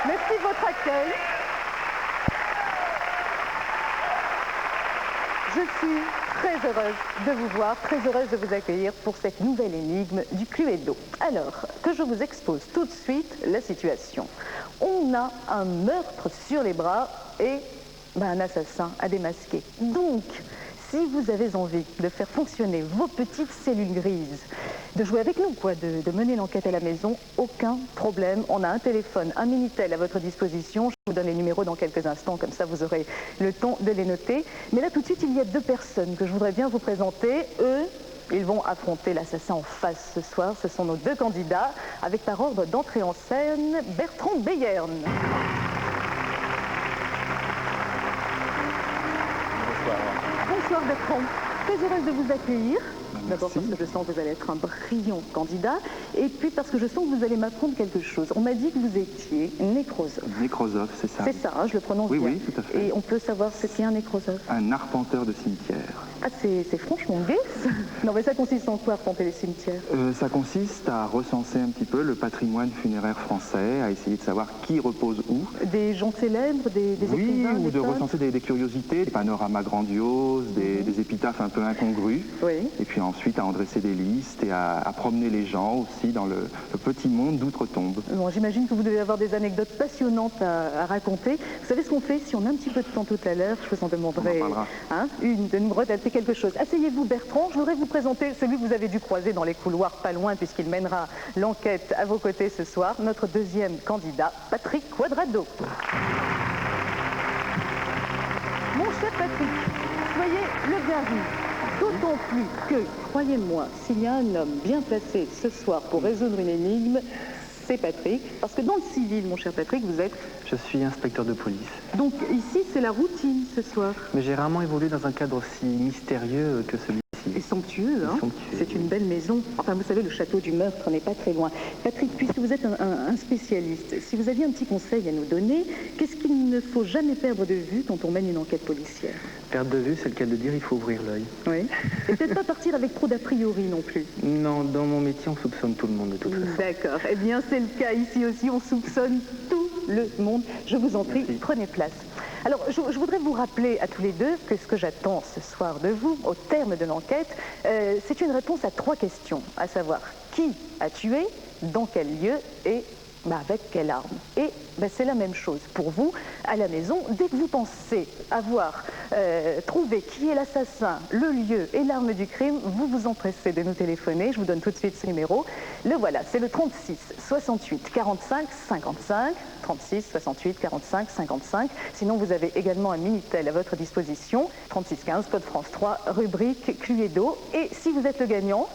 Merci de votre accueil. Je suis très heureuse de vous voir, très heureuse de vous accueillir pour cette nouvelle énigme du Cluedo. Alors, que je vous expose tout de suite la situation. On a un meurtre sur les bras et un assassin à démasquer. Donc, si vous avez envie de faire fonctionner vos petites cellules grises, de jouer avec nous, quoi, de mener l'enquête à la maison, aucun problème. On a un téléphone, un Minitel à votre disposition. Je vous donne les numéros dans quelques instants, comme ça vous aurez le temps de les noter. Mais là, tout de suite, il y a deux personnes que je voudrais bien vous présenter. Eux, ils vont affronter l'assassin en face ce soir. Ce sont nos deux candidats, avec par ordre d'entrée en scène, Bertrand Beyern. Bonsoir Bertrand, très heureuse de vous accueillir. D'abord parce que je sens que vous allez être un brillant candidat, et puis parce que je sens que vous allez m'apprendre quelque chose. On m'a dit que vous étiez nécrosophe. Nécrosophe, c'est ça. C'est ça, hein, je le prononce bien. Oui, tout à fait. Et on peut savoir ce qu'est un nécrosophe? Un arpenteur de cimetière. Ah, c'est franchement gai, ça. Non, mais ça consiste en quoi, arpenter les cimetières? Ça consiste à recenser un petit peu le patrimoine funéraire français, à essayer de savoir qui repose où. Des gens célèbres, des écrivains, ou des de femmes. recenser des curiosités, des panoramas grandioses, des épitaphes un peu incongrues. Oui. Et puis ensuite à en dresser des listes et à promener les gens aussi dans le petit monde d'outre-tombe. Bon, j'imagine que vous devez avoir des anecdotes passionnantes à raconter. Vous savez ce qu'on fait? Si on a un petit peu de temps tout à l'heure, je vous en demanderai une de nous relater quelque chose. Asseyez-vous Bertrand, je voudrais vous présenter celui que vous avez dû croiser dans les couloirs pas loin puisqu'il mènera l'enquête à vos côtés ce soir, notre deuxième candidat, Patrick Quadrado. Mon cher Patrick, soyez le bienvenu. D'autant plus que, croyez-moi, s'il y a un homme bien placé ce soir pour résoudre une énigme, c'est Patrick. Parce que dans le civil, mon cher Patrick, vous êtes... Je suis inspecteur de police. Donc ici, c'est la routine ce soir. Mais j'ai rarement évolué dans un cadre aussi mystérieux que celui-ci. Et somptueux, hein. C'est une belle maison. Enfin, vous savez, le château du meurtre n'est pas très loin. Patrick, puisque vous êtes un spécialiste, si vous aviez un petit conseil à nous donner, qu'est-ce qu'il ne faut jamais perdre de vue quand on mène une enquête policière? Perdre de vue, c'est le cas de dire, il faut ouvrir l'œil. Oui. Et peut-être pas partir avec trop d'a priori non plus. Non, dans mon métier, on soupçonne tout le monde de toute façon. D'accord. Eh bien, c'est le cas ici aussi. On soupçonne tout le monde. Je vous en prie, Merci. Prenez place. Alors, je voudrais vous rappeler à tous les deux que ce que j'attends ce soir de vous, au terme de l'enquête, c'est une réponse à 3 questions, à savoir qui a tué, dans quel lieu et avec quelle arme. Et c'est la même chose pour vous, à la maison. Dès que vous pensez avoir trouvé qui est l'assassin, le lieu et l'arme du crime, vous vous empressez de nous téléphoner. Je vous donne tout de suite ce numéro. Le voilà, c'est le 36 68 45 55. 36 68 45 55. Sinon, vous avez également un Minitel à votre disposition. 36 15, code France 3, rubrique Cluedo. Et si vous êtes le gagnant,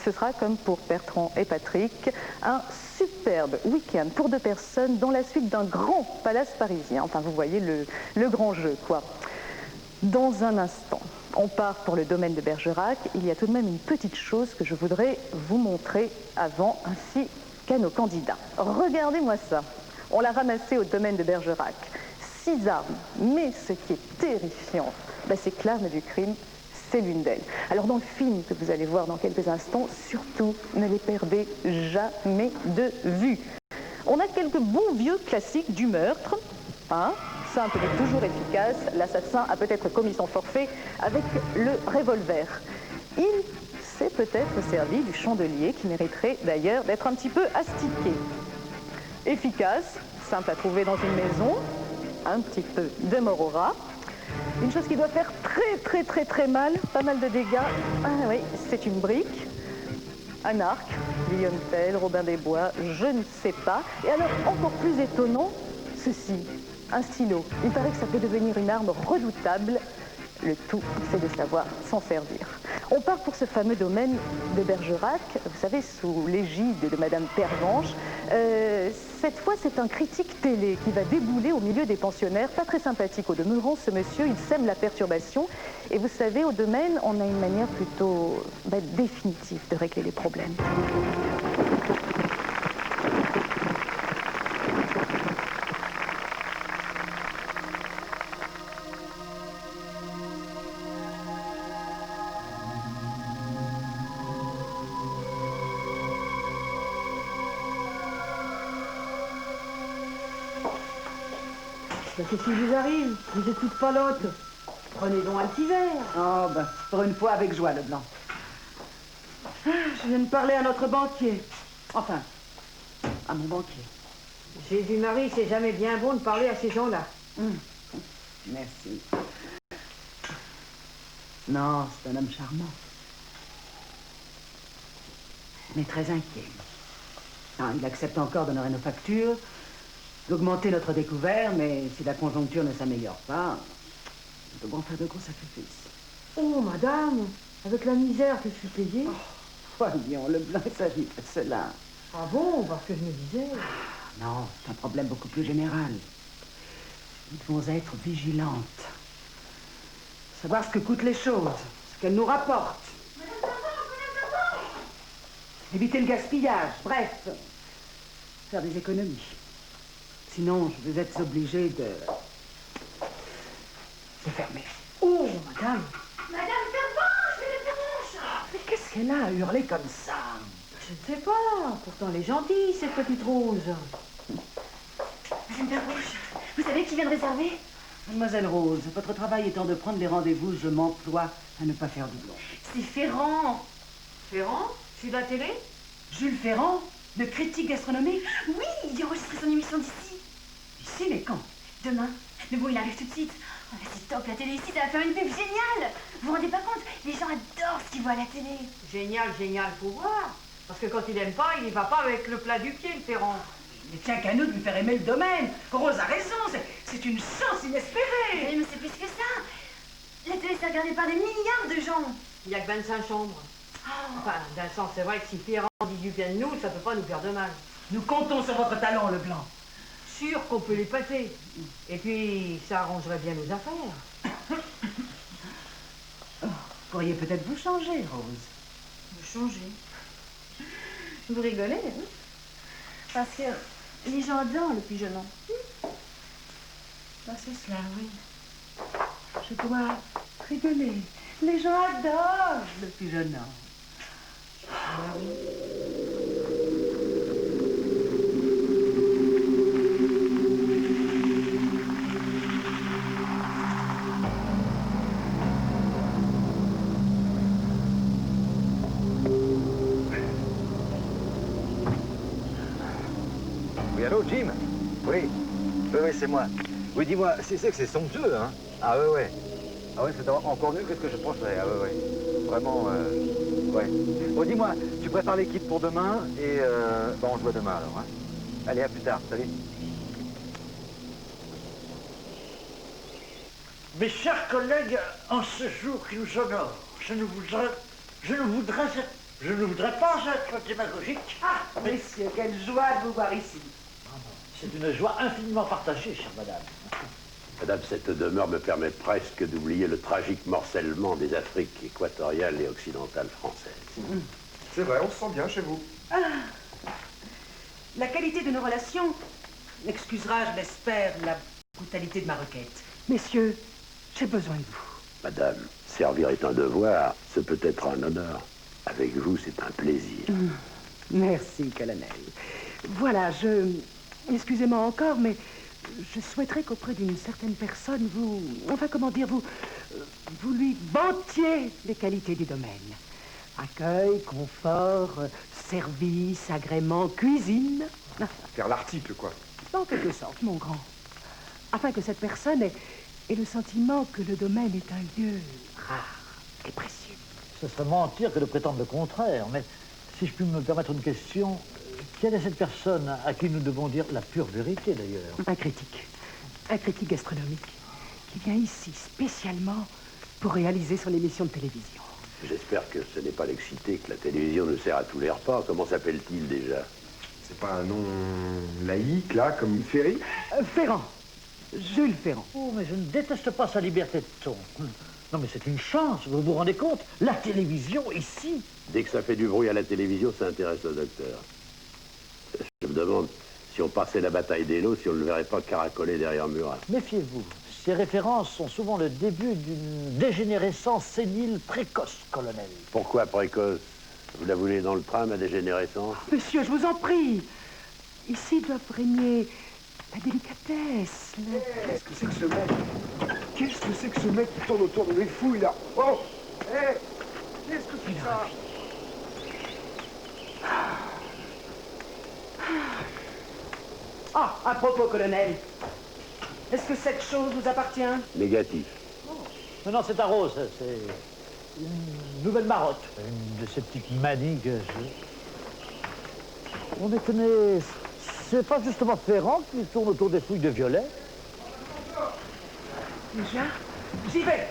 ce sera comme pour Bertrand et Patrick, un superbe week-end pour 2 personnes dans la suite d'un grand palace parisien. Enfin, vous voyez le grand jeu, quoi. Dans un instant, on part pour le domaine de Bergerac. Il y a tout de même une petite chose que je voudrais vous montrer avant, ainsi qu'à nos candidats. Regardez-moi ça. On l'a ramassé au domaine de Bergerac. 6 armes, mais ce qui est terrifiant, c'est que l'arme du crime, c'est l'une d'elles. Alors dans le film que vous allez voir dans quelques instants, surtout ne les perdez jamais de vue. On a quelques bons vieux classiques du meurtre, simple mais toujours efficace. L'assassin a peut-être commis son forfait avec le revolver. Il s'est peut-être servi du chandelier qui mériterait d'ailleurs d'être un petit peu astiqué. Efficace, simple à trouver dans une maison, un petit peu de mort au rat. Une chose qui doit faire très mal, pas mal de dégâts. Ah oui, c'est une brique, un arc, Guillaume Tell, Robin des Bois, je ne sais pas. Et alors, encore plus étonnant, ceci, un stylo. Il paraît que ça peut devenir une arme redoutable. Le tout, c'est de savoir s'en servir. On part pour ce fameux domaine de Bergerac, vous savez, sous l'égide de Madame Pervenche. Cette fois, c'est un critique télé qui va débouler au milieu des pensionnaires. Pas très sympathique au demeurant, ce monsieur, il sème la perturbation. Et vous savez, au domaine, on a une manière plutôt définitive de régler les problèmes. Mais qu'est-ce qui vous arrive? Vous êtes toute palote. Prenez donc un petit verre. Oh, ben, pour une fois, avec joie, Leblanc. Ah, je viens de parler à notre banquier. Enfin, à mon banquier. Jésus-Marie, c'est jamais bien bon de parler à ces gens-là. Merci. Non, c'est un homme charmant. Mais très inquiet. Non, il accepte encore d'honorer nos factures, d'augmenter notre découvert, mais si la conjoncture ne s'améliore pas, nous devrons faire de gros sacrifices. Oh, madame, avec la misère que je suis payée. Voyons, Leblanc, il s'agit pas de cela. Ah bon, parce que je me disais... Non, c'est un problème beaucoup plus général. Nous devons être vigilantes. Savoir ce que coûtent les choses, ce qu'elles nous rapportent. Éviter le gaspillage, bref. Faire des économies. Sinon, je vais être obligée de fermer. Oh, madame. Madame Pervenche, Madame Pervenche! Mais qu'est-ce qu'elle a à hurler comme ça? Je ne sais pas. Pourtant, elle est gentille, cette petite rose. Madame Pervenche, vous savez qui vient de réserver? Mademoiselle Rose, votre travail étant de prendre les rendez-vous, je m'emploie à ne pas faire doublon. C'est Ferrand. Ferrand? Je suis de la télé? Jules Ferrand, de critique gastronomique? Oui, il a enregistré son émission d'ici. Ici, mais quand? Demain. Mais bon, il arrive tout de suite. Oh, là, c'est top, la télé ici, ça va faire une pub géniale. Vous vous rendez pas compte? Les gens adorent ce qu'ils voient à la télé. Génial, génial, faut voir. Parce que quand il aime pas, il y va pas avec le plat du pied, le Ferrand. Il ne tient qu'à nous de lui faire aimer le domaine. Rose a raison, c'est une chance inespérée. Oui, mais c'est plus que ça. La télé, c'est regardé par des milliards de gens. Il n'y a que 25 chambres. Enfin, d'un sens, c'est vrai que si Ferrand dit du bien de nous, ça peut pas nous faire de mal. Nous comptons sur votre talent, Leblanc. Sûr qu'on peut les passer. Et puis, ça arrangerait bien nos affaires. Vous pourriez peut-être vous changer, Rose. Vous changez. Vous rigolez, hein? Parce que les gens adorent le pigeonnement. Ah, c'est cela, oui. Je dois rigoler. Les gens adorent le pigeonnant. Ah oui. Oui, allô, Jim? Oui, oui, c'est moi. Oui, dis-moi, c'est que c'est somptueux, hein? Ah, ouais. Ah, ouais, c'est encore mieux que ce que je pensais. Ah, ouais. Vraiment, ouais. Bon, dis-moi, tu prépares l'équipe pour demain et, bon, on se voit demain, alors, hein? Allez, à plus tard. Salut. Mes chers collègues, en ce jour qui nous honore, je ne voudrais pas être démagogique. Ah, messieurs, quelle joie de vous voir ici. C'est une joie infiniment partagée, chère madame. Madame, cette demeure me permet presque d'oublier le tragique morcellement des Afriques équatoriales et occidentales françaises. C'est vrai, on se sent bien chez vous. Ah, la qualité de nos relations excusera, je l'espère, la brutalité de ma requête. Messieurs, j'ai besoin de vous. Madame, servir est un devoir, ce peut être un honneur. Avec vous, c'est un plaisir. Merci, colonel. Voilà, excusez-moi encore, mais je souhaiterais qu'auprès d'une certaine personne, vous lui vantiez les qualités du domaine. Accueil, confort, service, agrément, cuisine. Faire l'article, quoi. En quelque sorte, mon grand. Afin que cette personne ait le sentiment que le domaine est un lieu rare et précieux. Ce serait mentir que de prétendre le contraire, mais si je puis me permettre une question, quelle est cette personne à qui nous devons dire la pure vérité, d'ailleurs? Un critique gastronomique, qui vient ici spécialement pour réaliser son émission de télévision. J'espère que ce n'est pas l'excité que la télévision nous sert à tous les repas. Comment s'appelle-t-il déjà? C'est pas un nom laïque, là, comme Ferry? Ferrand. Jules Ferrand. Oh, mais je ne déteste pas sa liberté de ton. Non, mais c'est une chance, vous vous rendez compte? La télévision, ici. Dès que ça fait du bruit à la télévision, ça intéresse le docteur. Je me demande si on passait la bataille des lots, si on ne le verrait pas caracoler derrière Murat. Méfiez-vous. Ces références sont souvent le début d'une dégénérescence sénile précoce, colonel. Pourquoi précoce? Vous la voulez dans le train, ma dégénérescence? Monsieur, je vous en prie. Ici doivent régner La délicatesse. Qu'est-ce que c'est que ce mec? Qu'est-ce que c'est que ce mec qui tourne autour de mes fouilles, là? Oh! Hé! Qu'est-ce que c'est que ça? Ah, à propos, colonel. Est-ce que cette chose vous appartient? Négatif. Non, c'est à Rose, c'est une nouvelle marotte. Une de ces petites manies que On est étonné. C'est pas justement Ferrand qui tourne autour des fouilles de violet? Déjà? J'y vais!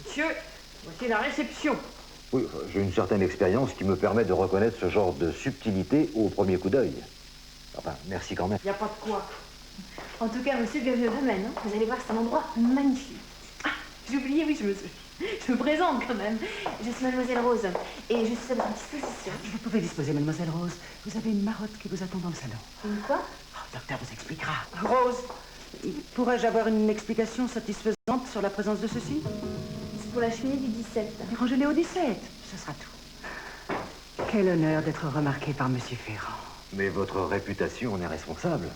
Monsieur, voici la réception. Oui, j'ai une certaine expérience qui me permet de reconnaître ce genre de subtilité au premier coup d'œil. Enfin, merci quand même. Il n'y a pas de quoi. En tout cas, monsieur, bienvenue au domaine. Hein. Vous allez voir, c'est un endroit magnifique. Ah, j'ai oublié, oui, je me présente quand même. Je suis Mademoiselle Rose et je suis à votre disposition. Vous pouvez disposer, Mademoiselle Rose. Vous avez une marotte qui vous attend dans le salon. Une quoi? Oh, le docteur vous expliquera. Rose, pourrais-je avoir une explication satisfaisante sur la présence de ceci? C'est pour la cheminée du 17. Rangez-les au 17. Ce sera tout. Quel honneur d'être remarqué par Monsieur Ferrand. Mais votre réputation en est responsable.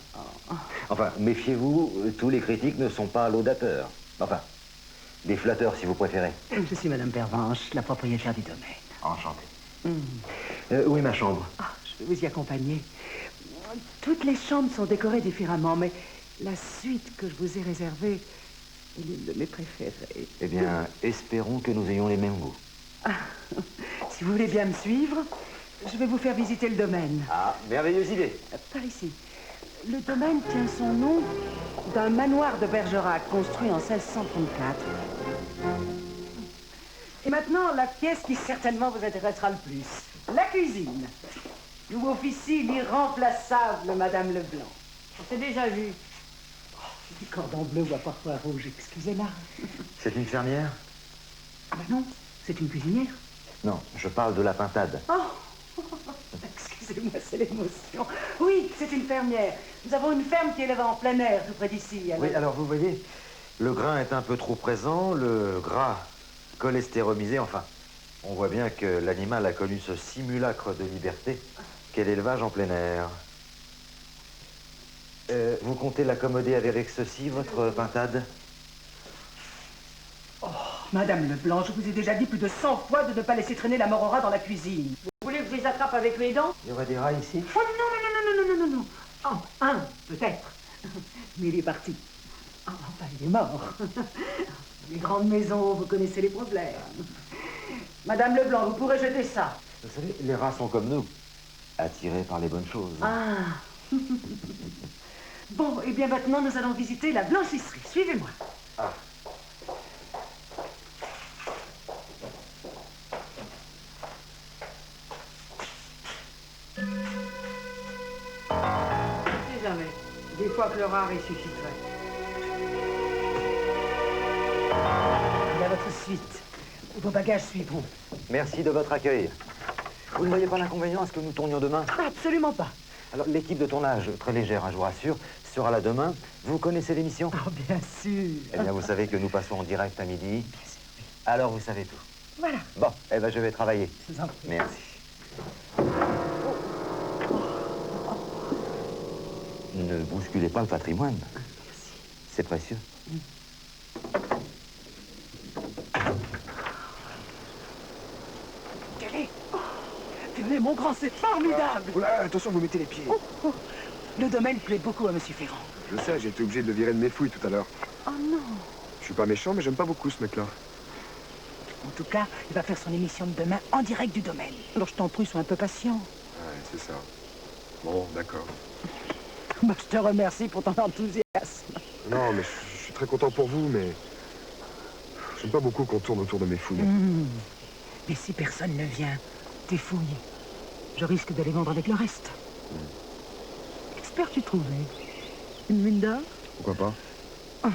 Enfin, méfiez-vous, tous les critiques ne sont pas laudateurs. Enfin, des flatteurs si vous préférez. Je suis Madame Pervenche, la propriétaire du domaine. Enchanté. Où est ma chambre? Je vais vous y accompagner. Toutes les chambres sont décorées différemment, mais la suite que je vous ai réservée est l'une de mes préférées. Eh bien, espérons que nous ayons les mêmes goûts. Si vous voulez bien me suivre, je vais vous faire visiter le domaine. Ah, merveilleuse idée. Par ici. Le domaine tient son nom d'un manoir de Bergerac construit en 1634. Et maintenant, la pièce qui certainement vous intéressera le plus. La cuisine. Où officie l'irremplaçable Madame Leblanc. On s'est déjà vu. Du cordon bleu ou à parfois rouge, excusez-la. C'est une fermière? Ah ben non, c'est une cuisinière. Non, je parle de la pintade. Oh, excusez-moi, c'est l'émotion. Oui, c'est une fermière. Nous avons une ferme qui élève en plein air, tout près d'ici. Oui, alors vous voyez, le grain est un peu trop présent, le gras cholestéromisé, enfin. On voit bien que l'animal a connu ce simulacre de liberté qu'est l'élevage en plein air. Vous comptez l'accommoder avec ceci, votre pintade? Oh, Madame Leblanc, je vous ai déjà dit plus de 100 fois de ne pas laisser traîner la mort au rat dans la cuisine. Vous voulez que je les attrape avec mes dents? Il y aurait des rats ici? Oh non. Oh, un, peut-être. Mais il est parti. Oh, enfin, il est mort. Les grandes maisons, vous connaissez les problèmes. Madame Leblanc, vous pourrez jeter ça. Vous savez, les rats sont comme nous, attirés par les bonnes choses. Ah. Bon, et bien maintenant, nous allons visiter la blanchisserie. Suivez-moi. Ah. Je sais jamais. Des fois que le rat ressusciterait. Et à votre suite. Vos bagages suivront. Merci de votre accueil. Vous ne voyez pas l'inconvénient à ce que nous tournions demain? Absolument pas. Alors, l'équipe de tournage, très légère, hein, je vous rassure, sera là demain. Vous connaissez l'émission? Oh, bien sûr. Eh bien, vous savez que nous passons en direct à midi. Bien sûr. Alors, vous savez tout. Voilà. Bon, eh ben, je vais travailler. Je vous en prie. Merci. Ne bousculez pas le patrimoine. C'est précieux. Tenez, mon grand, c'est formidable. Oula, attention, vous mettez les pieds. Le domaine plaît beaucoup à Monsieur Ferrand. Je sais, j'ai été obligé de le virer de mes fouilles tout à l'heure. Oh non. Je suis pas méchant, mais j'aime pas beaucoup ce mec-là. En tout cas, il va faire son émission de demain en direct du domaine. Alors je t'en prie, sois un peu patient. Ouais, c'est ça. Bon, d'accord. Bah, je te remercie pour ton enthousiasme. Non, mais je suis très content pour vous, mais... J'aime pas beaucoup qu'on tourne autour de mes fouilles. Mais si personne ne vient, tes fouilles, je risque de les vendre avec le reste. Qu'espères-tu trouver? Une mine d'or? Pourquoi pas?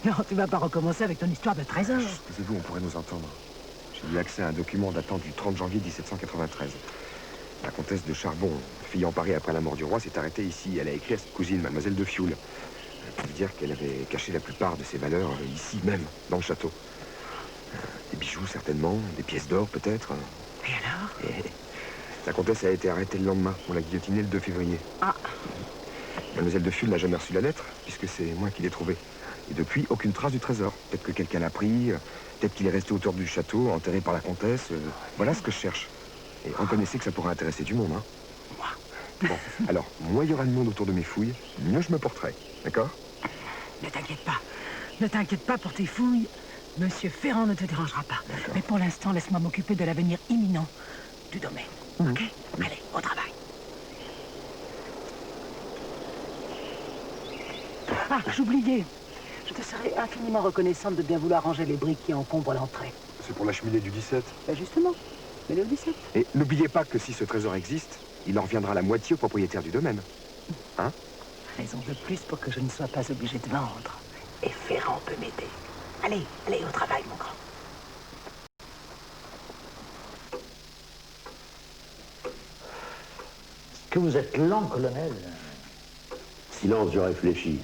Non, tu vas pas recommencer avec ton histoire de trésor. Excusez-vous, on pourrait nous entendre. J'ai eu accès à un document datant du 30 janvier 1793. La comtesse de Charbon fille emparée après la mort du roi, s'est arrêtée ici. Elle a écrit à cette cousine, mademoiselle de Fioul, pour lui dire qu'elle avait caché la plupart de ses valeurs ici même, dans le château. Des bijoux, certainement, des pièces d'or, peut-être. Et alors? Et la comtesse a été arrêtée le lendemain. On l'a guillotinée le 2 février. Ah. Mademoiselle de Fioul n'a jamais reçu la lettre, puisque c'est moi qui l'ai trouvée. Et depuis, aucune trace du trésor. Peut-être que quelqu'un l'a pris, peut-être qu'il est resté autour du château, enterré par la comtesse. Voilà ce que je cherche. Et reconnaissez que ça pourrait intéresser du monde, hein. Moi. Bon, alors, moins il y aura de monde autour de mes fouilles, mieux je me porterai. D'accord? Ne t'inquiète pas. Ne t'inquiète pas pour tes fouilles. Monsieur Ferrand ne te dérangera pas. Mais pour l'instant, laisse-moi m'occuper de l'avenir imminent du domaine. OK? Allez, au travail. Ah, j'oubliais. Je te serais infiniment reconnaissante de bien vouloir ranger les briques qui encombrent l'entrée. C'est pour la cheminée du 17. Ben justement, mais le 17. Et n'oubliez pas que si ce trésor existe, il en reviendra la moitié au propriétaire du domaine. Hein? Raison de plus pour que je ne sois pas obligé de vendre. Et Ferrand peut m'aider. Allez, allez au travail, mon grand. Que vous êtes lent, colonel. Silence, je réfléchis.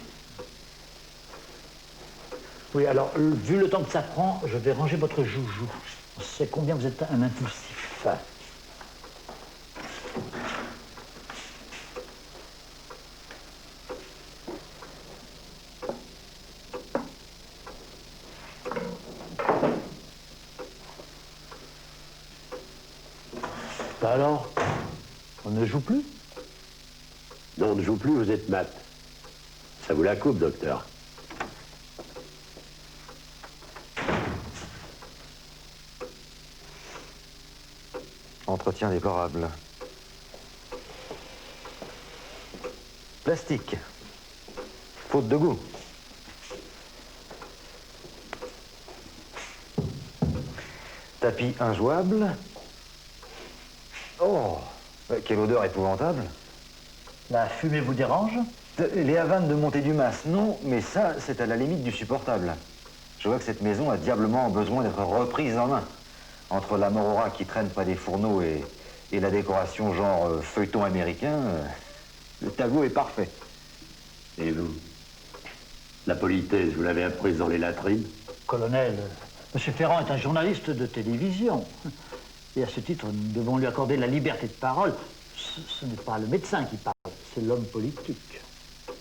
Oui, alors, vu le temps que ça prend, je vais ranger votre joujou. On sait combien vous êtes un impulsif. Bah alors, on ne joue plus? Non, on ne joue plus, vous êtes mat. Ça vous la coupe, docteur. Entretien déplorable. Plastique. Faute de goût. Tapis injouable. Oh, quelle odeur épouvantable. La fumée vous dérange? Les havanes de Montée-du-Mas, non, mais ça, c'est à la limite du supportable. Je vois que cette maison a diablement besoin d'être reprise en main. Entre la morora qui traîne près des fourneaux et la décoration genre feuilleton américain, le tableau est parfait. Et vous? La politesse, vous l'avez apprise dans les latrines? Colonel, Monsieur Ferrand est un journaliste de télévision. Et à ce titre, nous devons lui accorder la liberté de parole. Ce n'est pas le médecin qui parle, c'est l'homme politique.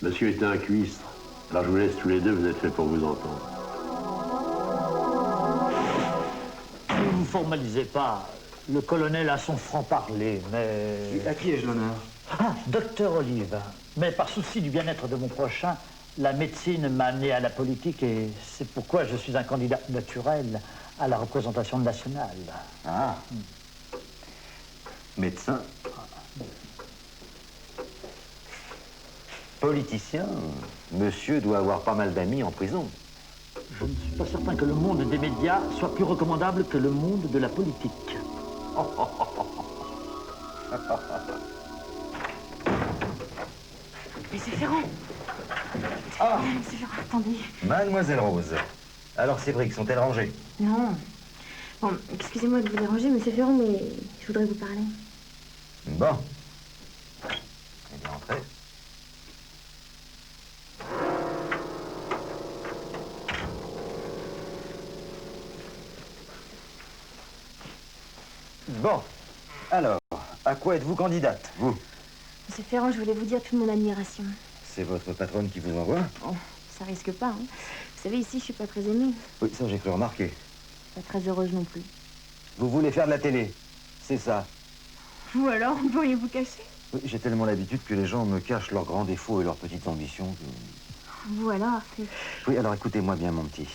Monsieur est un cuistre. Alors je vous laisse tous les deux, vous êtes faits pour vous entendre. Ne vous formalisez pas. Le colonel a son franc-parler, mais... À qui ai-je l'honneur? Ah, docteur Olive. Mais par souci du bien-être de mon prochain, la médecine m'a amené à la politique et c'est pourquoi je suis un candidat naturel à la représentation nationale. Ah. Médecin. Politicien. Monsieur doit avoir pas mal d'amis en prison. Je ne suis pas certain que le monde des médias soit plus recommandable que le monde de la politique. Monsieur Ferrand. Ah. Monsieur Ferrand, attendez. Mademoiselle Rose. Alors ces briques sont-elles rangées? Non. Bon, excusez-moi de vous déranger, Monsieur Ferrand, mais je voudrais vous parler. Bon. Eh bien, entrez. Bon. Alors, à quoi êtes-vous candidate, vous? Monsieur Ferrand, je voulais vous dire toute mon admiration. C'est votre patronne qui vous envoie? Oh, ça risque pas, hein. Vous savez, ici, je suis pas très aimée. Oui, ça j'ai cru remarquer. Pas très heureuse non plus. Vous voulez faire de la télé? C'est ça. Vous alors, vous pourriez vous cacher? Oui, j'ai tellement l'habitude que les gens me cachent leurs grands défauts et leurs petites ambitions que... Vous alors, c'est... Oui, alors écoutez-moi bien, mon petit.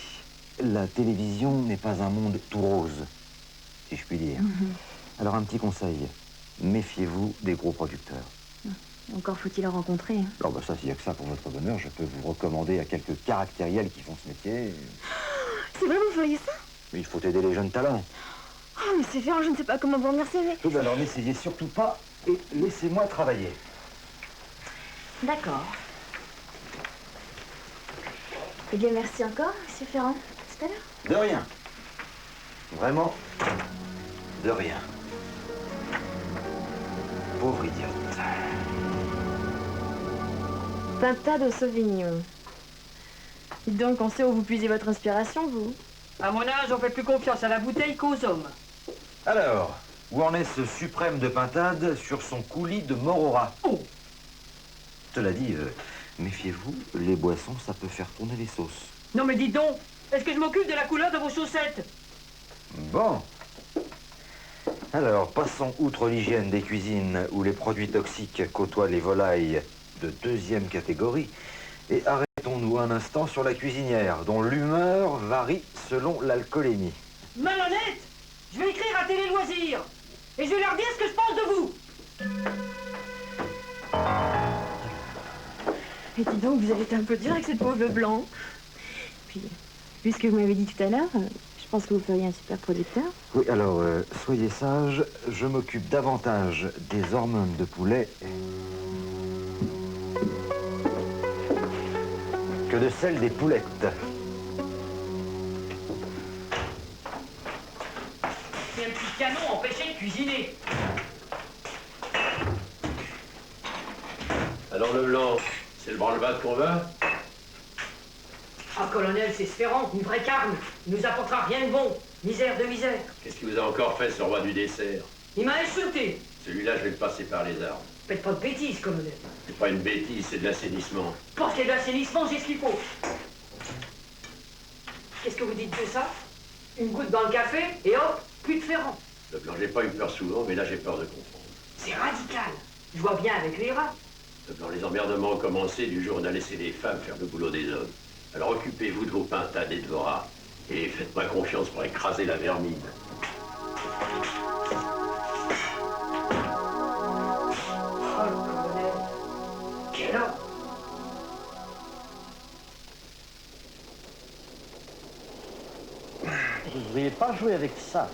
La télévision n'est pas un monde tout rose, si je puis dire. Alors un petit conseil, méfiez-vous des gros producteurs. Encore faut-il en rencontrer. Alors bah ça, s'il n'y a que ça pour votre bonheur, je peux vous recommander à quelques caractériels qui font ce métier. C'est vrai, vous feriez ça? Mais il faut aider les jeunes talents. Oh, Monsieur Ferrand, je ne sais pas comment vous remercier. Oui, bah alors n'essayez surtout pas et laissez-moi travailler. D'accord. Eh bien, merci encore, Monsieur Ferrand. Tout à l'heure. De rien. Vraiment, de rien. Pauvre idiote. Pintade au Sauvignon. Dites donc, on sait où vous puisez votre inspiration, vous. À mon âge, on fait plus confiance à la bouteille qu'aux hommes. Alors, où en est ce suprême de pintade sur son coulis de mort au rat? Oh! Cela dit, méfiez-vous, les boissons, ça peut faire tourner les sauces. Non mais dites donc, est-ce que je m'occupe de la couleur de vos chaussettes? Bon. Alors, passons outre l'hygiène des cuisines où les produits toxiques côtoient les volailles de deuxième catégorie et arrêtons-nous un instant sur la cuisinière dont l'humeur varie selon l'alcoolémie. Malhonnête! Je vais écrire à Télé Loisirs et je vais leur dire ce que je pense de vous. Et dis donc, vous avez été un peu dur avec cette pauvre Leblanc. Puis, vu ce que vous m'avez dit tout à l'heure, je pense que vous feriez un super producteur. Oui, alors, soyez sage, je m'occupe davantage des hormones de poulet que de celles des poulettes. C'est un petit canon empêché de cuisiner. Alors Leblanc, c'est le branle-bas qu'on veut? Ah, colonel, c'est Sférant, une vraie carne. Il nous apportera rien de bon. Misère de misère. Qu'est-ce qu'il vous a encore fait, ce roi du dessert? Il m'a insulté. Celui-là, je vais le passer par les armes. Faites pas de bêtises, colonel. C'est pas une bêtise, c'est de l'assainissement. Pour ce qui est de l'assainissement, j'ai ce qu'il faut. Qu'est-ce que vous dites de ça? Une goutte dans le café et hop, plus de Ferrand. Leblanc, j'ai pas eu peur souvent, mais là, j'ai peur de confondre. C'est radical. Je vois bien avec les rats. Leblanc, les emmerdements ont commencé du jour où on a laissé les femmes faire le boulot des hommes. Alors occupez-vous de vos pintades et de vos rats. Et faites-moi confiance pour écraser la vermine. Oh, le colonel. Quel homme! Vous ne devriez pas jouer avec ça.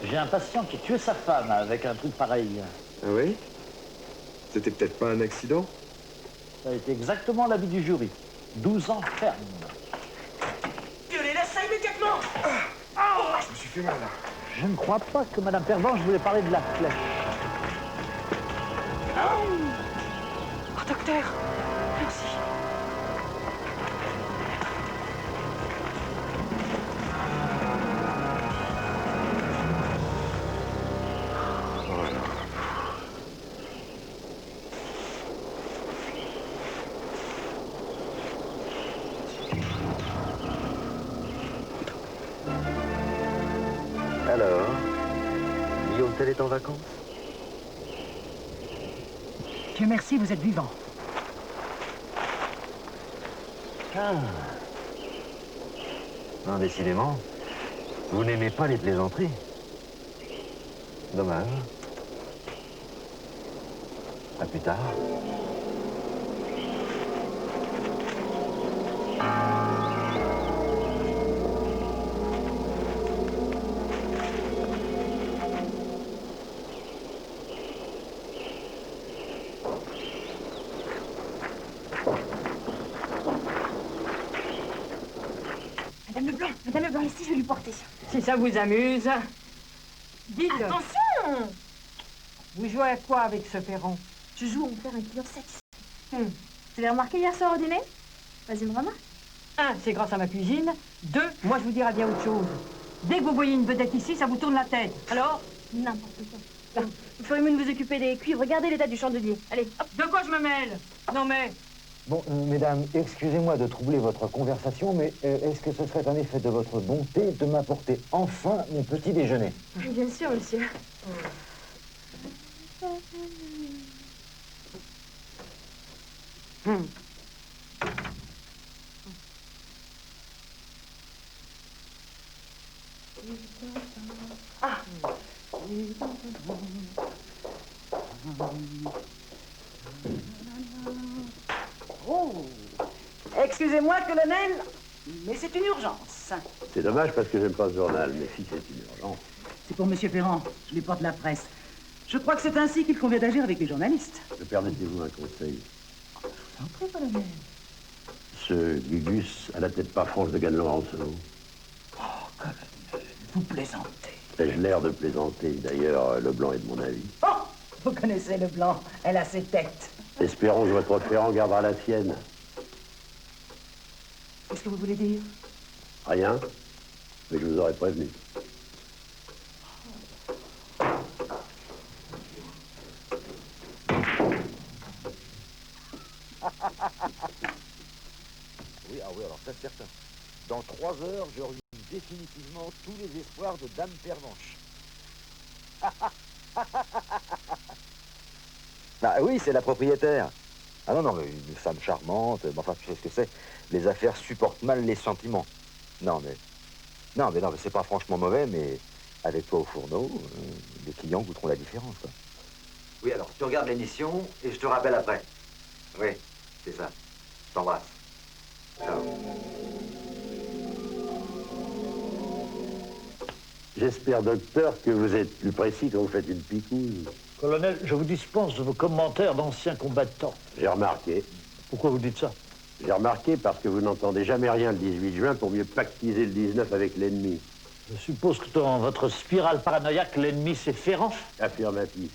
J'ai un patient qui a tué sa femme avec un truc pareil. Ah oui? C'était peut-être pas un accident? Ça a été exactement l'avis du jury. 12 ans ferme. Violez la salle immédiatement! Je me suis fait mal, là. Je ne crois pas que Madame Pervenche voulait parler de la flèche. Oh, docteur, merci. Alors, Guillaume Tell est en vacances? Dieu merci, vous êtes vivant. Ah. Non, décidément, vous n'aimez pas les plaisanteries. Dommage. À plus tard. Madame Leblanc, ici, je vais lui porter. Si ça vous amuse, dites-le. Attention! Vous jouez à quoi avec ce Ferrand? Je joue à en faire un client satisfait. Tu l'as remarqué hier soir au dîner? Vas-y, me remarque. 1, c'est grâce à ma cuisine. 2, moi je vous dirais bien autre chose. Dès que vous voyez une vedette ici, ça vous tourne la tête. Alors? N'importe quoi. Vous ferez mieux de vous occuper des cuivres. Regardez l'état du chandelier. Allez, hop. De quoi je me mêle? Non mais... Bon, mesdames, excusez-moi de troubler votre conversation, mais est-ce que ce serait un effet de votre bonté de m'apporter enfin mon petit déjeuner? Bien sûr, monsieur. Ah. Oh. Excusez-moi, colonel, mais c'est une urgence. C'est dommage parce que j'aime pas ce journal, mais si c'est une urgence. C'est pour monsieur Ferrand, je lui porte la presse. Je crois que c'est ainsi qu'il convient d'agir avec les journalistes. Permettez-vous un conseil. Entrez, colonel. Ce Gugus a la tête pas franche de Gann-Laurenceau. Oh, colonel, vous plaisantez. Ai-je l'air de plaisanter? D'ailleurs, Leblanc est de mon avis. Oh, vous connaissez Leblanc, elle a ses têtes. Espérons que votre Ferrand gardera la sienne. Qu'est-ce que vous voulez dire? Rien, mais je vous aurais prévenu. Oui, ah oui, alors ça c'est certain. Dans 3 heures, je ruine définitivement tous les espoirs de Dame Pervenche. Bah oui, c'est la propriétaire. Ah non, non, mais une femme charmante, mais enfin, tu sais ce que c'est. Les affaires supportent mal les sentiments. Non, mais c'est pas franchement mauvais, mais avec toi au fourneau, les clients goûteront la différence, quoi. Oui, alors, tu regardes l'émission et je te rappelle après. Oui, c'est ça. Je t'embrasse. Ciao. J'espère, docteur, que vous êtes plus précis quand vous faites une picouse. Colonel, je vous dispense de vos commentaires d'anciens combattants. J'ai remarqué. Pourquoi vous dites ça? J'ai remarqué parce que vous n'entendez jamais rien le 18 juin pour mieux pactiser le 19 avec l'ennemi. Je suppose que dans votre spirale paranoïaque, l'ennemi c'est Ferrand. Affirmatif.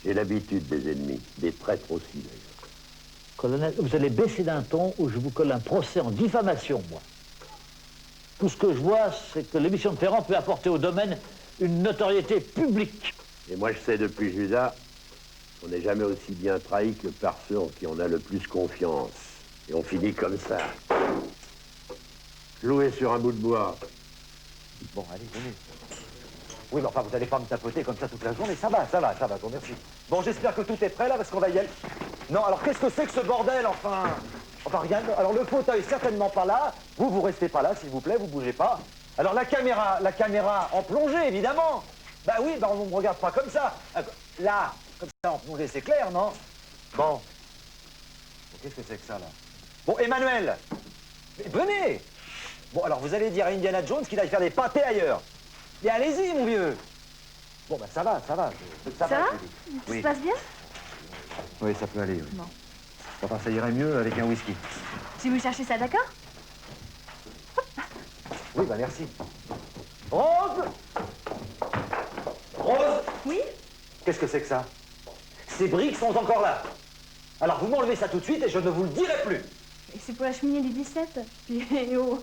J'ai l'habitude des ennemis, des traîtres aussi d'ailleurs. Colonel, vous allez baisser d'un ton ou je vous colle un procès en diffamation, moi. Tout ce que je vois, c'est que l'émission de Ferrand peut apporter au domaine une notoriété publique. Et moi, je sais depuis Judas, on n'est jamais aussi bien trahi que par ceux en qui on a le plus confiance. Et on finit comme ça. Cloué sur un bout de bois. Bon, allez, venez. Oui, mais enfin, vous n'allez pas me tapoter comme ça toute la journée. Ça va, je vous remercie. Bon, j'espère que tout est prêt, là, parce qu'on va y aller. Non, alors, qu'est-ce que c'est que ce bordel, enfin? Enfin, rien. Alors, le fauteuil, certainement pas là. Vous restez pas là, s'il vous plaît, vous bougez pas. Alors, la caméra en plongée, évidemment. Bah oui, bah on ne me regarde pas comme ça. Là, comme ça, en plongée, c'est clair, non? Bon. Qu'est-ce que c'est que ça, là? Bon, Emmanuel, mais venez. Bon, alors, vous allez dire à Indiana Jones qu'il aille faire des pâtés ailleurs. Et allez-y, mon vieux. Bon, bah ça va. Ça va? Oui. Ça se passe bien? Oui, ça peut aller, oui. Bon. Enfin, ça irait mieux avec un whisky. Si vous cherchez ça, d'accord? Oui, bah merci. Rose! Rose! Oui? Qu'est-ce que c'est que ça? Ces briques sont encore là. Alors, vous m'enlevez ça tout de suite et je ne vous le dirai plus. Et c'est pour la cheminée du 17. Puis, oh,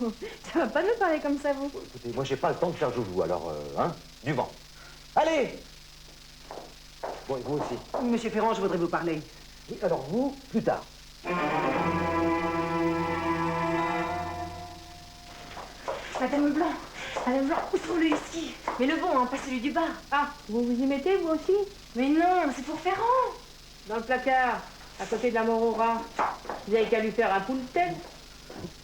ça va pas nous parler comme ça, vous. Écoutez, moi, j'ai pas le temps de faire joujou, alors, du vent. Allez! Bon, et vous aussi. Monsieur Ferrand, je voudrais vous parler. Oui, alors vous, plus tard. Madame Blanc, où sont-le ici? Mais le bon, hein, pas celui du bas. Ah, vous vous y mettez, vous aussi? Mais non, c'est pour Ferrand. Dans le placard, à côté de la mort au rat. Vous avez qu'à lui faire un poultel.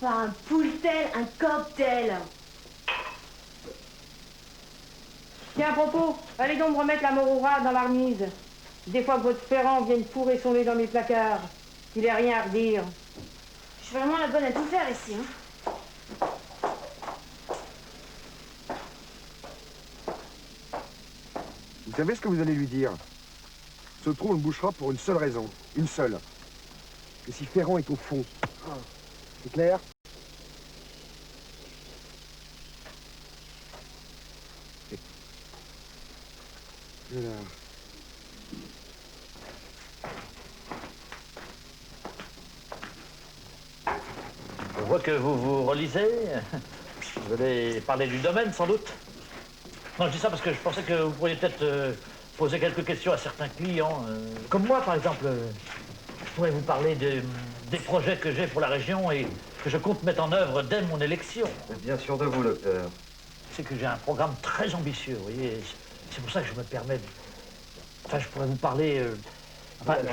Pas un poultel, un cocktail. Tiens, à propos, allez donc me remettre la mort au rat dans l'armise. Des fois que votre Ferrand vienne fourrer son nez dans mes placards, qu'il ait rien à redire. Je suis vraiment la bonne à tout faire ici, hein. Vous savez ce que vous allez lui dire? Ce trou, on le bouchera pour une seule raison. Une seule. Que si Ferrand est au fond. C'est clair? Voilà. Je vois que vous vous relisez. Vous allez parler du domaine, sans doute. Non, je dis ça parce que je pensais que vous pourriez peut-être poser quelques questions à certains clients. Comme moi, par exemple. Je pourrais vous parler des projets que j'ai pour la région et que je compte mettre en œuvre dès mon élection. Bien sûr de vous, docteur. C'est que j'ai un programme très ambitieux, vous voyez. C'est pour ça que je me permets de... Enfin, je pourrais vous parler...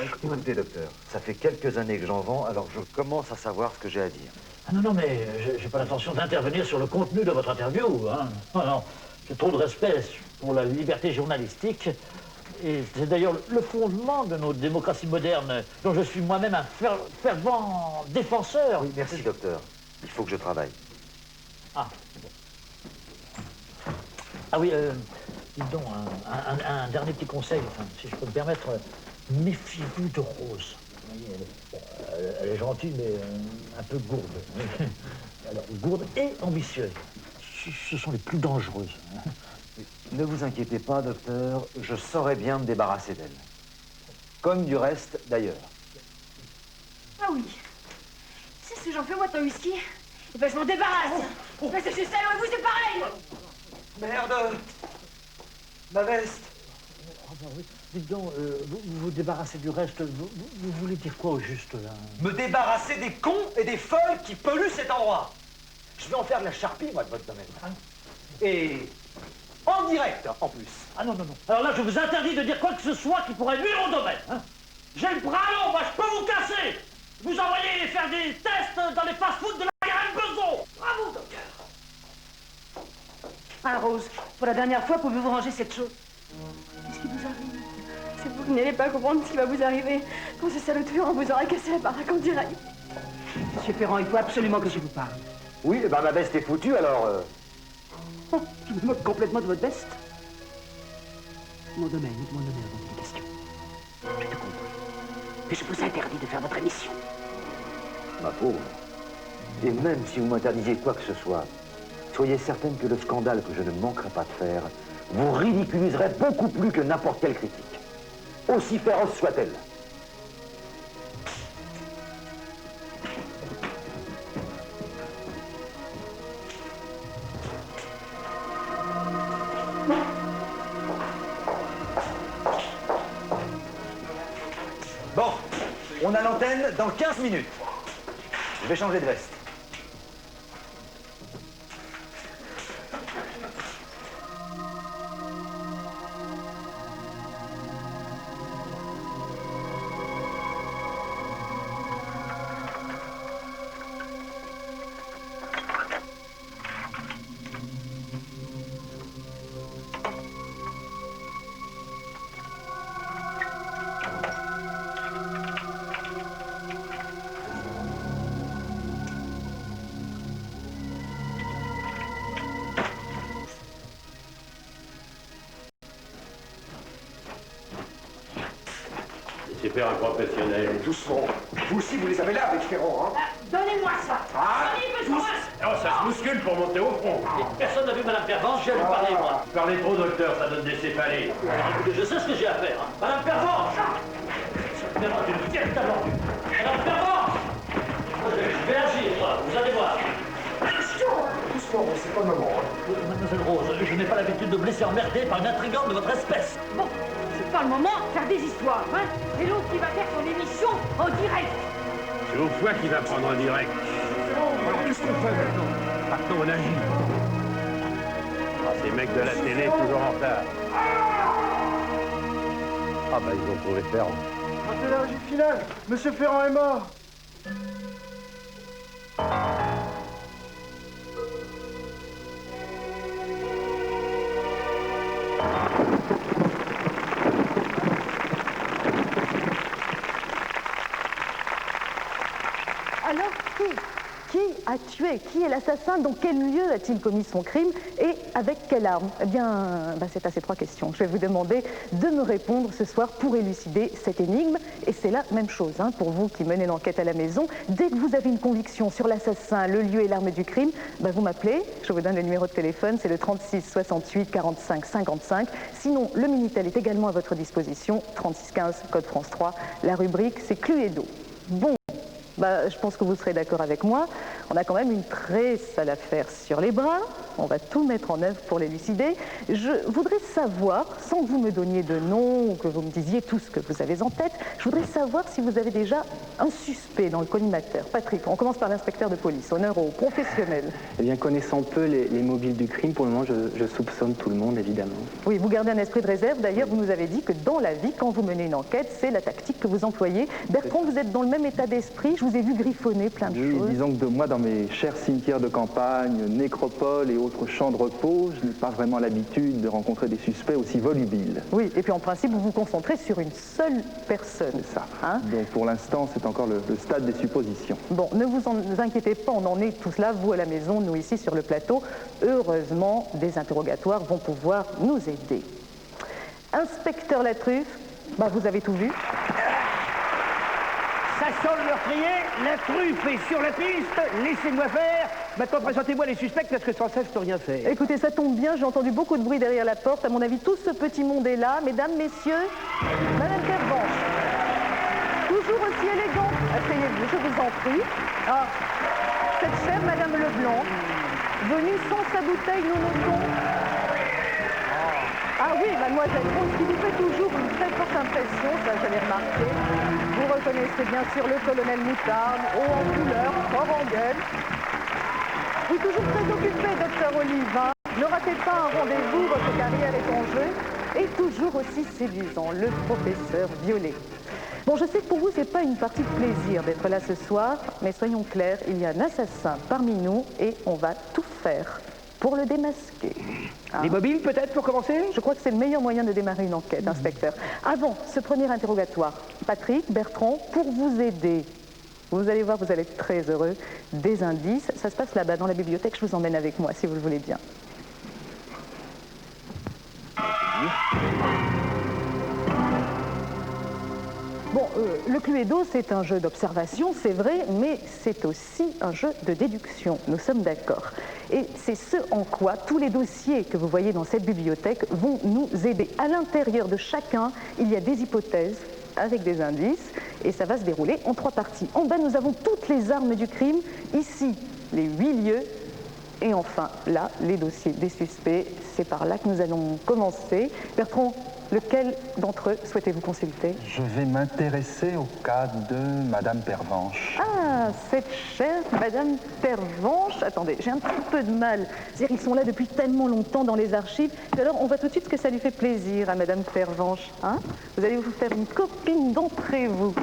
Écoutez, docteur, ça fait quelques années que j'en vends, alors je commence à savoir ce que j'ai à dire. Ah non, mais j'ai pas l'intention d'intervenir sur le contenu de votre interview, hein. Non, j'ai trop de respect pour la liberté journalistique. Et c'est d'ailleurs le fondement de nos démocraties modernes, dont je suis moi-même un fervent défenseur. Oui, merci, docteur. Il faut que je travaille. Ah, bon. Ah oui, dites donc, un dernier petit conseil, enfin, si je peux me permettre, méfiez-vous de Rose. Vous voyez, elle est gentille, mais un peu gourde. Alors, gourde et ambitieuse. Ce sont les plus dangereuses. Ne vous inquiétez pas, docteur, je saurai bien me débarrasser d'elle. Comme du reste, d'ailleurs. Ah oui. C'est ce que j'en fais, moi, ton whisky? Eh ben, je m'en débarrasse. Parce que je suis salaud et vous, c'est pareil. Merde! Ma veste! Oh bah oui. Dites donc, vous vous débarrassez du reste, vous voulez dire quoi au juste, là? Me débarrasser des cons et des folles qui polluent cet endroit. Je vais en faire de la charpie, moi, de votre domaine. Hein? Et en direct, en plus. Ah non, non, non. Alors là, je vous interdis de dire quoi que ce soit qui pourrait nuire au domaine. Hein? J'ai le bras long, moi, je peux vous casser. Vous envoyez faire des tests dans les fast-foods de la Garenne Beson. Bravo, docteur. Ah, Rose, pour la dernière fois, pouvez-vous ranger cette chose? Qu'est-ce qui vous arrive? C'est vous qui n'allez pas comprendre ce qui va vous arriver quand ce salaud de Ferrand vous aura cassé la baraque en direct. Monsieur Ferrand, il faut absolument que je vous parle. Oui, eh ben ma veste est foutue, alors... Oh, je me moque complètement de votre veste. Mon domaine, mon honneur dans une question. J'ai tout compris. Mais je vous interdis de faire votre émission. Ma pauvre. Et même si vous m'interdisiez quoi que ce soit, soyez certaine que le scandale que je ne manquerai pas de faire vous ridiculiserait beaucoup plus que n'importe quelle critique. Aussi féroce soit-elle. Bon, on a l'antenne dans 15 minutes. Je vais changer de veste. C'est faire un professionnel. Doucement. Vous aussi, vous les avez là avec Ferrand, hein? Donnez-moi ça. Oh, ça se bouscule pour monter au front. Personne n'a vu Madame Pervenche, je vais lui parler, moi. Parlez trop, docteur, ça donne des céphalées. Écoutez, je sais ce que j'ai à faire. Hein. Madame Pervenche! Pervenche, une pièce d'abord. Madame Pervenche! Je vais agir, moi, vous allez voir. Doucement, c'est pas le moment. Mademoiselle Rose, je n'ai pas l'habitude de me laisser emmerder par une intrigante de votre espèce. Bon, c'est pas le moment de faire des histoires, hein? C'est l'autre qui va faire son émission en direct. C'est au foie qui va prendre en direct. Alors, qu'est-ce qu'on fait maintenant? Maintenant, on agit. Ah, ces mecs de la télé, toujours en retard. Ah, bah, ils ont trouvé Ferrand. C'est la régie finale. Monsieur Ferrand est mort. Alors, qui a tué? Qui est l'assassin? Dans quel lieu a-t-il commis son crime? Et avec quelle arme? Eh bien, c'est à ces trois questions. Je vais vous demander de me répondre ce soir pour élucider cette énigme. Et c'est la même chose, hein, pour vous qui menez l'enquête à la maison. Dès que vous avez une conviction sur l'assassin, le lieu et l'arme du crime, vous m'appelez. Je vous donne le numéro de téléphone, c'est le 36 68 45 55. Sinon, le Minitel est également à votre disposition, 36 15, code France 3. La rubrique, c'est Cluedo. Bon. Je pense que vous serez d'accord avec moi. On a quand même une très sale affaire sur les bras. On va tout mettre en œuvre pour l'élucider. Je voudrais savoir, sans que vous me donniez de nom ou que vous me disiez tout ce que vous avez en tête, je voudrais savoir si vous avez déjà un suspect dans le collimateur. Patrick, on commence par l'inspecteur de police, honneur au professionnel. Eh bien, connaissant peu les mobiles du crime, pour le moment, je soupçonne tout le monde, évidemment. Oui, vous gardez un esprit de réserve. D'ailleurs, vous nous avez dit que dans la vie, quand vous menez une enquête, c'est la tactique que vous employez. Bertrand, vous êtes dans le même état d'esprit. Je vous ai vu griffonner plein de choses. Oui, disons que moi, dans mes chers cimetières de campagne, nécropoles et autres champs de repos, je n'ai pas vraiment l'habitude de rencontrer des suspects aussi volubiles. Oui, et puis en principe, vous vous concentrez sur une seule personne. C'est ça. Hein? Donc pour l'instant, c'est encore le stade des suppositions. Bon, ne vous inquiétez pas, on en est tous là, vous à la maison, nous ici sur le plateau. Heureusement, des interrogatoires vont pouvoir nous aider. Inspecteur Latruffe, vous avez tout vu. Ça sent le meurtrier, la truffe est sur la piste, laissez-moi faire. Maintenant, présentez-moi les suspects parce que sans ça, je peux rien faire. Écoutez, ça tombe bien, j'ai entendu beaucoup de bruit derrière la porte. À mon avis, tout ce petit monde est là. Mesdames, messieurs, Madame Pervenche, toujours aussi élégant, asseyez-vous. vous, je vous en prie. Ah, cette chère Madame Leblanc, venue sans sa bouteille, nous notons. Ah oui, mademoiselle Rose, qui vous fait toujours une très forte impression, ça j'avais remarqué. Vous reconnaissez bien sûr le colonel Moutarde, haut en couleur, fort en gueule. Oui, toujours très occupé, docteur Olivain. Ne ratez pas un rendez-vous, votre carrière est en jeu. Et toujours aussi séduisant, le professeur Violet. Bon, je sais que pour vous, c'est pas une partie de plaisir d'être là ce soir, mais soyons clairs, il y a un assassin parmi nous et on va tout faire pour le démasquer. Hein? Les mobiles, peut-être, pour commencer? Je crois que c'est le meilleur moyen de démarrer une enquête, inspecteur. Avant ce premier interrogatoire, Patrick, Bertrand, pour vous aider, vous allez voir, vous allez être très heureux, des indices. Ça se passe là-bas, dans la bibliothèque, je vous emmène avec moi, si vous le voulez bien. Bon, le Cluedo, c'est un jeu d'observation, c'est vrai, mais c'est aussi un jeu de déduction, nous sommes d'accord. Et c'est ce en quoi tous les dossiers que vous voyez dans cette bibliothèque vont nous aider. À l'intérieur de chacun, il y a des hypothèses avec des indices, et ça va se dérouler en 3 parties. En bas, nous avons toutes les armes du crime, ici, les 8 lieux, et enfin, là, les dossiers des suspects. C'est par là que nous allons commencer. Bertrand, lequel d'entre eux souhaitez-vous consulter? Je vais m'intéresser au cas de Madame Pervenche. Ah, cette chère Madame Pervenche. Attendez, j'ai un petit peu de mal. C'est-à-dire qu'ils sont là depuis tellement longtemps dans les archives. Et alors, on voit tout de suite ce que ça lui fait plaisir à Madame Pervenche. Hein? Vous allez vous faire une copine d'entrée, vous.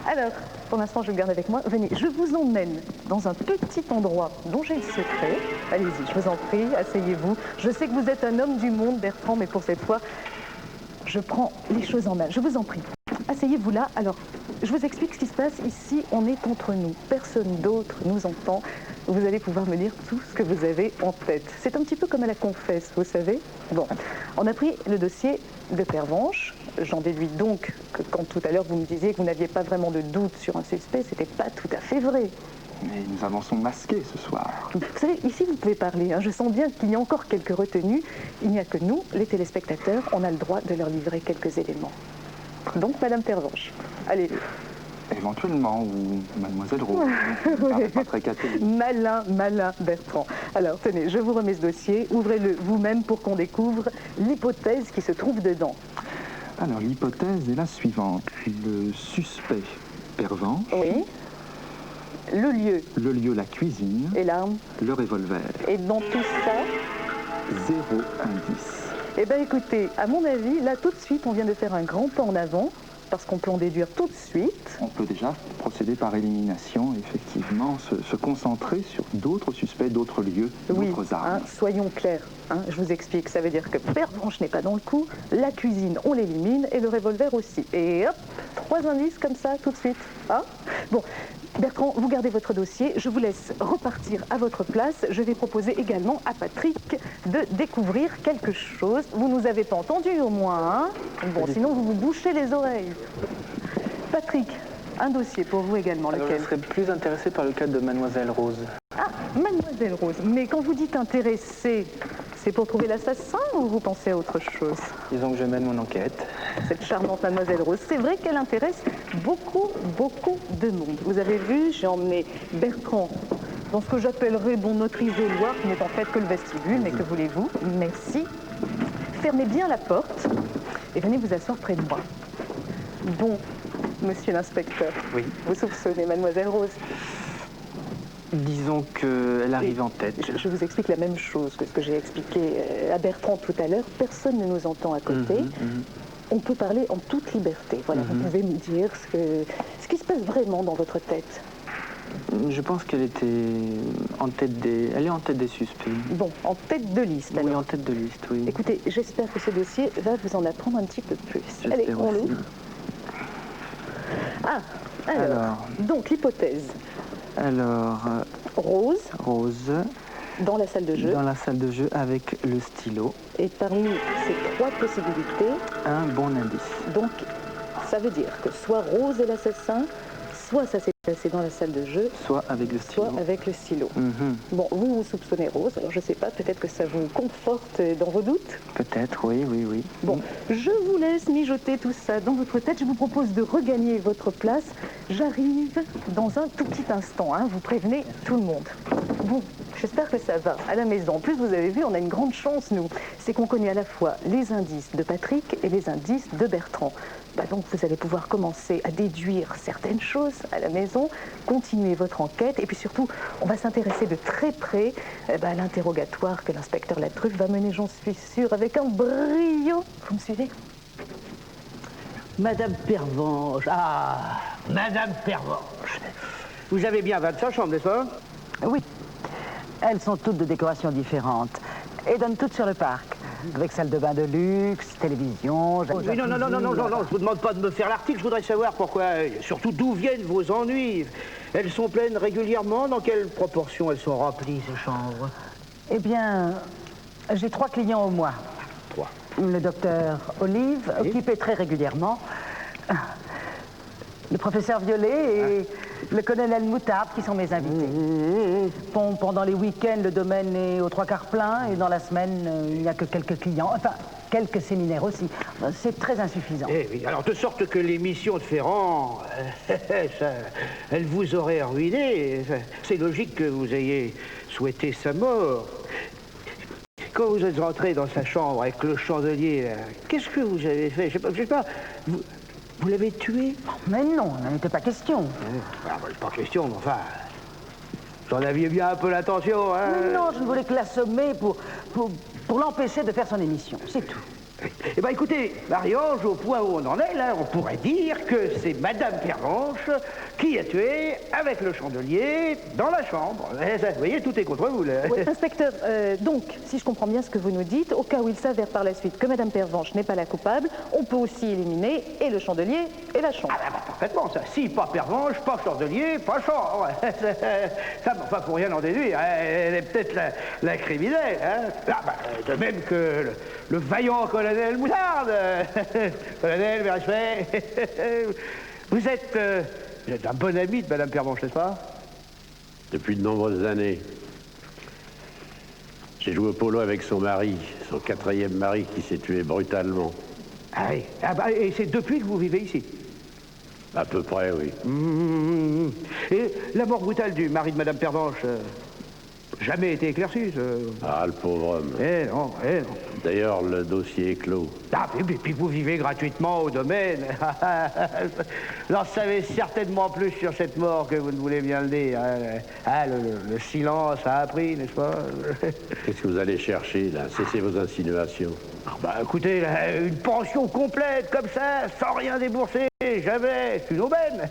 Alors, pour l'instant, je le garde avec moi. Venez, je vous emmène dans un petit endroit dont j'ai le secret. Allez-y, je vous en prie, asseyez-vous. Je sais que vous êtes un homme du monde, Bertrand, mais pour cette fois, je prends les choses en main. Je vous en prie. Asseyez-vous là. Alors, je vous explique ce qui se passe. Ici, on est entre nous. Personne d'autre nous entend. Vous allez pouvoir me dire tout ce que vous avez en tête. C'est un petit peu comme à la confesse, vous savez. Bon, on a pris le dossier de Pervenche. J'en déduis donc que quand tout à l'heure vous me disiez que vous n'aviez pas vraiment de doute sur un suspect, c'était pas tout à fait vrai. Mais nous avançons masqués ce soir. Vous savez, ici vous pouvez parler. Hein. Je sens bien qu'il y a encore quelques retenues. Il n'y a que nous, les téléspectateurs, on a le droit de leur livrer quelques éléments. Donc, Madame Pervenche, allez. Éventuellement, ou Mademoiselle Rose. Oui. Pas très catholique. Malin, malin, Bertrand. Alors, tenez, je vous remets ce dossier. Ouvrez-le vous-même pour qu'on découvre l'hypothèse qui se trouve dedans. Alors, l'hypothèse est la suivante. Le suspect Pervenche. Oui. Le lieu. Le lieu, la cuisine. Et l'arme. Le revolver. Et dans tout ça... 0 indice. Eh bien, écoutez, à mon avis, là, tout de suite, on vient de faire un grand pas en avant, parce qu'on peut en déduire tout de suite. On peut déjà procéder par élimination, effectivement, se concentrer sur d'autres suspects, d'autres lieux, d'autres armes. Hein, soyons clairs, hein, je vous explique. Ça veut dire que Pervenche n'est pas dans le coup, la cuisine, on l'élimine, et le revolver aussi. Et hop, 3 indices comme ça, tout de suite. Hein? Bon, Bertrand, vous gardez votre dossier, je vous laisse repartir à votre place. Je vais proposer également à Patrick de découvrir quelque chose. Vous nous avez pas entendu au moins, hein? Bon, sinon vous vous bouchez les oreilles. Patrick, un dossier pour vous également, Alors, lequel? je serais plus intéressé par le cas de Mademoiselle Rose. Ah, Mademoiselle Rose, mais quand vous dites intéressé, c'est pour trouver l'assassin ou vous pensez à autre chose? Disons que je mène mon enquête. Cette charmante Mademoiselle Rose, c'est vrai qu'elle intéresse beaucoup, beaucoup de monde. Vous avez vu, j'ai emmené Bertrand dans ce que j'appellerais notre isoloir, qui n'est en fait que le vestibule, mais que voulez-vous? Merci. Fermez bien la porte et venez vous asseoir près de moi. Bon, monsieur l'inspecteur, Oui. vous soupçonnez Mademoiselle Rose? Disons qu'elle arrive en tête. Je vous explique la même chose que ce que j'ai expliqué à Bertrand tout à l'heure. Personne ne nous entend à côté. On peut parler en toute liberté. Voilà, vous pouvez me dire ce qui se passe vraiment dans votre tête. Je pense qu'elle était en tête des... Elle est en tête des suspects. Bon, en tête de liste, alors. Oui, en tête de liste, oui. Écoutez, j'espère que ce dossier va vous en apprendre un petit peu plus. Allez, on l'ouvre. Ah, alors, donc l'hypothèse. Alors... Rose. Rose. Dans la salle de jeu. Dans la salle de jeu avec le stylo. Et parmi ces 3 possibilités... Un bon indice. Donc, ça veut dire que soit Rose est l'assassin, soit ça s'est passé dans la salle de jeu, soit avec le stylo. Soit avec le stylo. Bon, vous soupçonnez Rose, alors je ne sais pas, peut-être que ça vous conforte dans vos doutes? Peut-être, oui. Bon, je vous laisse mijoter tout ça dans votre tête. Je vous propose de regagner votre place. J'arrive dans un tout petit instant, hein. Vous prévenez tout le monde. Bon, j'espère que ça va à la maison. En plus, vous avez vu, on a une grande chance, nous. C'est qu'on connaît à la fois les indices de Patrick et les indices de Bertrand. Donc, vous allez pouvoir commencer à déduire certaines choses à la maison, continuer votre enquête, et puis surtout, on va s'intéresser de très près à l'interrogatoire que l'inspecteur Latruffe va mener, j'en suis sûre, avec un brio. Vous me suivez? Madame Pervenche. Ah, Madame Pervenche. Vous avez bien 25 chambres, n'est-ce pas? Oui. Elles sont toutes de décorations différentes et donnent toutes sur le parc. Avec salle de bain de luxe, télévision... Oui, non, je vous demande pas de me faire l'article, je voudrais savoir pourquoi, surtout d'où viennent vos ennuis. Elles sont pleines régulièrement, dans quelle proportion elles sont remplies, ces chambres? Eh bien, j'ai 3 clients au mois. 3. Le docteur Olive, occupé très régulièrement. Le professeur Violet et le colonel Moutarde, qui sont mes invités. Bon, pendant les week-ends, le domaine est aux 3/4 plein, et dans la semaine, il n'y a que quelques clients. Enfin, quelques séminaires aussi. C'est très insuffisant. Eh oui, alors de sorte que l'émission de Ferrand, elle vous aurait ruiné. C'est logique que vous ayez souhaité sa mort. Quand vous êtes rentré dans sa chambre avec le chandelier, qu'est-ce que vous avez fait? Je sais pas. Vous l'avez tué? Mais non, il n'en était pas question. Pas question, mais enfin... J'en aviez bien un peu l'intention, hein? Mais non, je ne voulais que l'assommer pour l'empêcher de faire son émission, c'est tout. Eh bien, écoutez, Marie-Ange, au point où on en est, là, on pourrait dire que c'est Madame Pervenche qui a tué avec le chandelier dans la chambre. Vous voyez, tout est contre vous, là. Oui, inspecteur, donc, si je comprends bien ce que vous nous dites, au cas où il s'avère par la suite que Madame Pervenche n'est pas la coupable, on peut aussi éliminer et le chandelier et la chambre. Ah, parfaitement, ça. Si, pas Pervenche, pas chandelier, pas chambre. Ça, enfin, pour rien en déduire, elle est peut-être la criminelle, hein. De même que le vaillant colonel Moutarde. Colonel, mes respects. Vous êtes un bon ami de Madame Pervenche, n'est-ce pas? Depuis de nombreuses années. J'ai joué au polo avec son mari, son 4e mari qui s'est tué brutalement. Ah oui. Et c'est depuis que vous vivez ici? À peu près, oui. Et la mort brutale du mari de Madame Pervenche, jamais été éclaircie, Ah, le pauvre homme. Eh non. D'ailleurs, le dossier est clos. Ah, et puis vous vivez gratuitement au domaine. J'en savez certainement plus sur cette mort que vous ne voulez bien le dire. Le silence a appris, n'est-ce pas? Qu'est-ce que vous allez chercher, là? Cessez vos insinuations. Écoutez, une pension complète, comme ça, sans rien débourser, jamais, c'est une aubaine.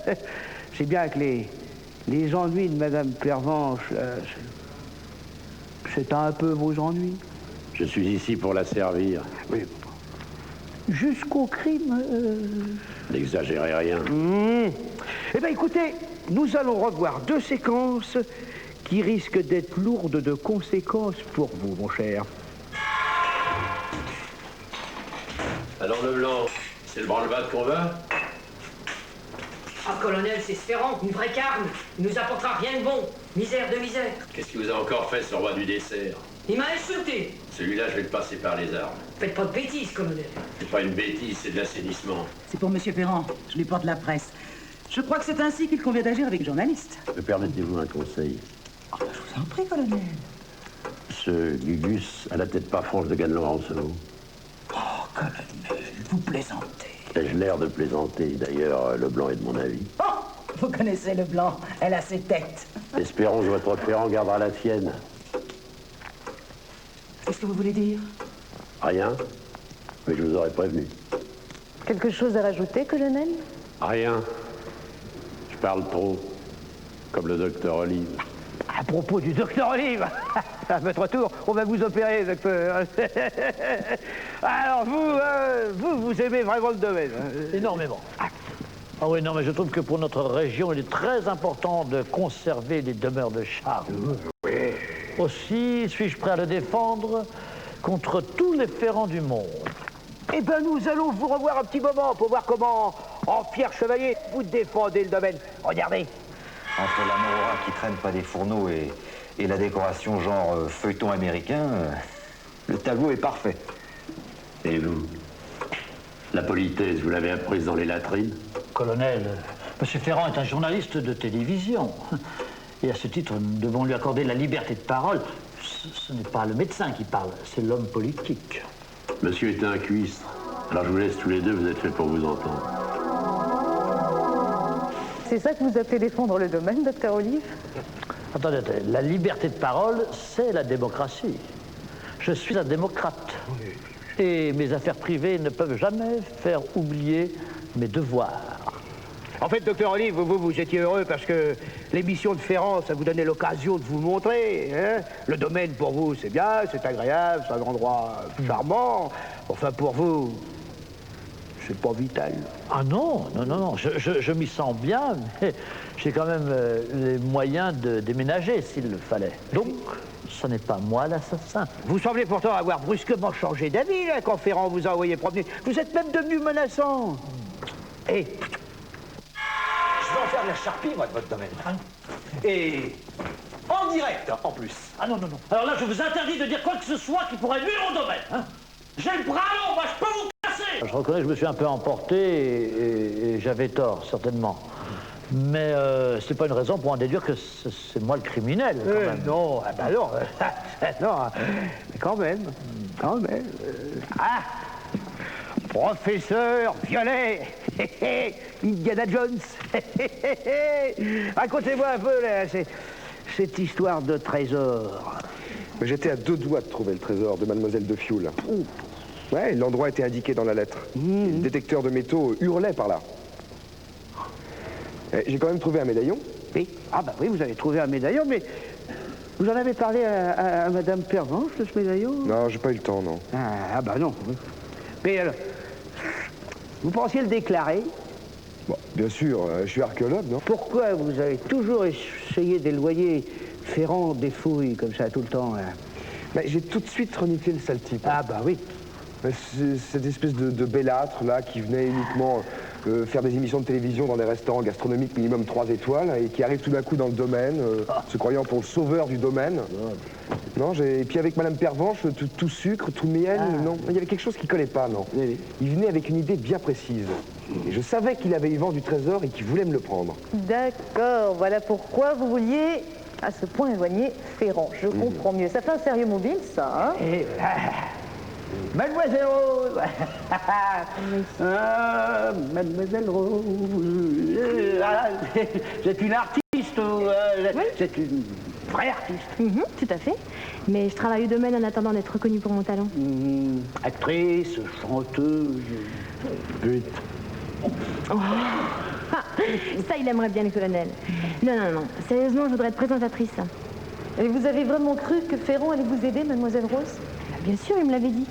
C'est bien que les ennuis de Madame Pervenche, c'est un peu vos ennuis. Je suis ici pour la servir. Oui. Jusqu'au crime. N'exagérez rien. Eh bien, écoutez, nous allons revoir 2 séquences qui risquent d'être lourdes de conséquences pour vous, mon cher. Alors, Leblanc, c'est le branle-bas qu'on va? Ah, colonel, c'est Ferrand, une vraie carne. Il nous apportera rien de bon. Misère de misère. Qu'est-ce qu'il vous a encore fait, ce roi du dessert? Il m'a insulté. Celui-là, je vais le passer par les armes. Faites pas de bêtises, colonel. C'est pas une bêtise, c'est de l'assainissement. C'est pour Monsieur Ferrand. Je lui porte la presse. Je crois que c'est ainsi qu'il convient d'agir avec les journalistes. Me permettez-vous un conseil? Je vous en prie, colonel. Ce Gugus a la tête pas franche de Ganelon-Rancelot. Oh, colonel, vous plaisantez. Ai-je l'air de plaisanter? D'ailleurs, Leblanc est de mon avis. Oh, vous connaissez Leblanc, elle a ses têtes. Espérons que votre Ferrand gardera la sienne. Qu'est-ce que vous voulez dire? Rien, mais je vous aurais prévenu. Quelque chose à rajouter, colonel? Rien. Je parle trop, comme le docteur Olive. À propos du docteur Olive, à votre tour, on va vous opérer, docteur. Alors, vous aimez vraiment le domaine? Énormément. Ah oui, non, mais je trouve que pour notre région, il est très important de conserver les demeures de charme. Oui. Aussi, suis-je prêt à le défendre contre tous les Ferrands du monde. Eh bien, nous allons vous revoir un petit moment pour voir comment En fier chevalier, vous défendez le domaine. Regardez. Entre la Morora qui traîne pas des fourneaux et la décoration genre feuilleton américain, le tableau est parfait. Et vous? La politesse, vous l'avez apprise dans les latrines? Colonel, Monsieur Ferrand est un journaliste de télévision. Et à ce titre, nous devons lui accorder la liberté de parole. Ce n'est pas le médecin qui parle, c'est l'homme politique. Monsieur est un cuistre. Alors je vous laisse tous les deux, vous êtes faits pour vous entendre. C'est ça que vous appelez défendre le domaine, docteur Olive? Attendez, la liberté de parole, c'est la démocratie. Je suis un démocrate. Et mes affaires privées ne peuvent jamais faire oublier mes devoirs. En fait, docteur Olive, vous étiez heureux parce que l'émission de Ferrand, ça vous donnait l'occasion de vous montrer. Hein? Le domaine, pour vous, c'est bien, c'est agréable, c'est un endroit charmant. Enfin, pour vous, c'est pas vital. Ah non, non, non, non, je m'y sens bien, mais j'ai quand même les moyens de déménager s'il le fallait. Donc, ce n'est pas moi l'assassin. Vous semblez pourtant avoir brusquement changé d'avis là, quand Ferrand vous a envoyé promener. Vous êtes même devenu menaçant. Et je vais en faire la charpie, moi, de votre domaine. Et en direct, en plus. Ah non, non, non. Alors là, je vous interdis de dire quoi que ce soit qui pourrait nuire au domaine. Hein. J'ai le bras long, moi, je peux vous casser. Je reconnais que je me suis un peu emporté et j'avais tort, certainement. Mais c'est pas une raison pour en déduire que c'est moi le criminel, quand même. Non, ah bah non, non, mais quand même, quand même. Ah, professeur Violet, Indiana Jones, racontez-moi un peu là, cette histoire de trésor. J'étais à 2 doigts de trouver le trésor de Mademoiselle de Fioul. Ouais, l'endroit était indiqué dans la lettre. Le détecteur de métaux hurlait par là. J'ai quand même trouvé un médaillon. Oui. Ah bah oui, vous avez trouvé un médaillon, mais vous en avez parlé à Madame Pervenche de ce médaillon? Non, j'ai pas eu le temps, non. Ah bah non. Mais alors, vous pensiez le déclarer? Bon, bien sûr, je suis archéologue, non? Pourquoi vous avez toujours essayé d'éloigner Ferrand des fouilles comme ça tout le temps? Mais j'ai tout de suite reniflé le sale type. Ah bah oui. Cette espèce de bellâtre là qui venait uniquement faire des émissions de télévision dans des restaurants gastronomiques minimum 3 étoiles et qui arrive tout d'un coup dans le domaine, se croyant pour le sauveur du domaine. Non, et puis avec Madame Pervenche, tout sucre, tout miel, non. Il y avait quelque chose qui collait pas, non. Il venait avec une idée bien précise. Et je savais qu'il avait eu vent du trésor et qu'il voulait me le prendre. D'accord, voilà pourquoi vous vouliez à ce point éloigner Ferrand. Je comprends mieux. Ça fait un sérieux mobile, ça, hein? Et Mademoiselle Rose. Mademoiselle Rose. C'est une artiste, oui. C'est une vraie artiste. Tout à fait. Mais je travaille au domaine en attendant d'être reconnue pour mon talent. Actrice, chanteuse, pute. Oh. Ça, il aimerait bien, le colonel. Non, non, non. Sérieusement, je voudrais être présentatrice. Et vous avez vraiment cru que Ferrand allait vous aider, Mademoiselle Rose? Bien sûr, il me l'avait dit.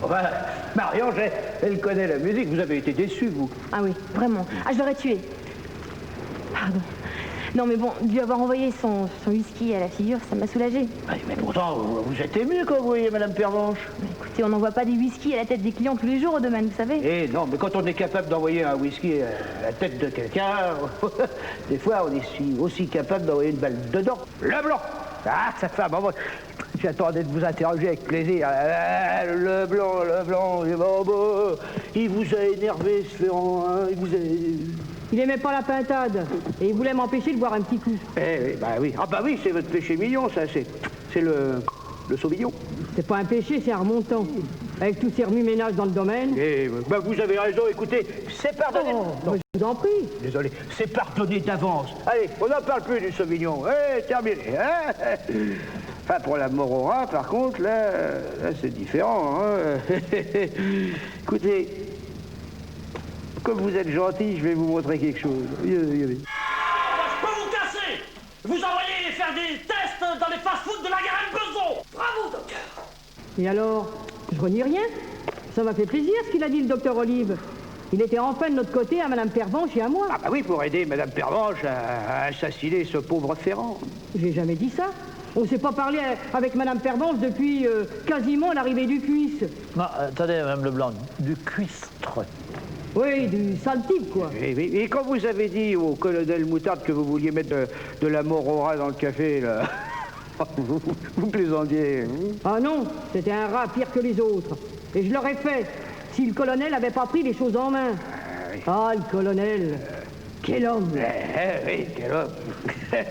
Enfin, Marie-Ange, elle connaît la musique. Vous avez été déçue, vous. Ah oui, vraiment. Ah, je l'aurais tué. Pardon. Non, mais bon, lui avoir envoyé son whisky à la figure, ça m'a soulagée. Mais pourtant, vous êtes ému quand vous voyez Madame Pervenche. Écoutez, on n'envoie pas des whisky à la tête des clients tous les jours au domaine, vous savez. Eh non, mais quand on est capable d'envoyer un whisky à la tête de quelqu'un, des fois, on est aussi capable d'envoyer une balle dedans. Le blanc. Ah, ça fait un moment. J'attendais de vous interroger avec plaisir. Le blanc, il vous a énervé, ce Ferrand, hein, Il aimait pas la pintade, et il voulait m'empêcher de boire un petit coup. Eh oui. Ah bah oui, c'est votre péché mignon, ça, c'est le sauvignon. C'est pas un péché, c'est un remontant. Avec tous ces remue-ménages dans le domaine. Eh, bah vous avez raison, écoutez, c'est pardonné. Non, je vous en prie. Désolé, c'est pardonné d'avance. Allez, on n'en parle plus du sauvignon. Terminé. Hein. Enfin, pour la Morora, par contre, là c'est différent. Hein. Écoutez, comme vous êtes gentil, je vais vous montrer quelque chose. Je peux vous casser! Vous envoyez faire des tests dans les fast-foods de la Garenne Beson! Bravo, docteur! Et alors, je renie rien. Ça m'a fait plaisir ce qu'il a dit, le docteur Olive. Il était enfin de notre côté à Madame Pervenche et à moi. Ah bah oui, pour aider Madame Pervenche à assassiner ce pauvre Ferrand. J'ai jamais dit ça. On ne s'est pas parlé avec Madame Pervenche depuis quasiment l'arrivée du cuisse. Non, attendez, Madame Leblanc, du cuistre. Oui, du sale type, quoi. Et quand vous avez dit au colonel Moutarde que vous vouliez mettre de la morora dans le café, là, vous plaisantiez. Ah non, c'était un rat pire que les autres. Et je l'aurais fait, si le colonel n'avait pas pris les choses en main. Ah, le colonel, quel homme. Oui, quel homme.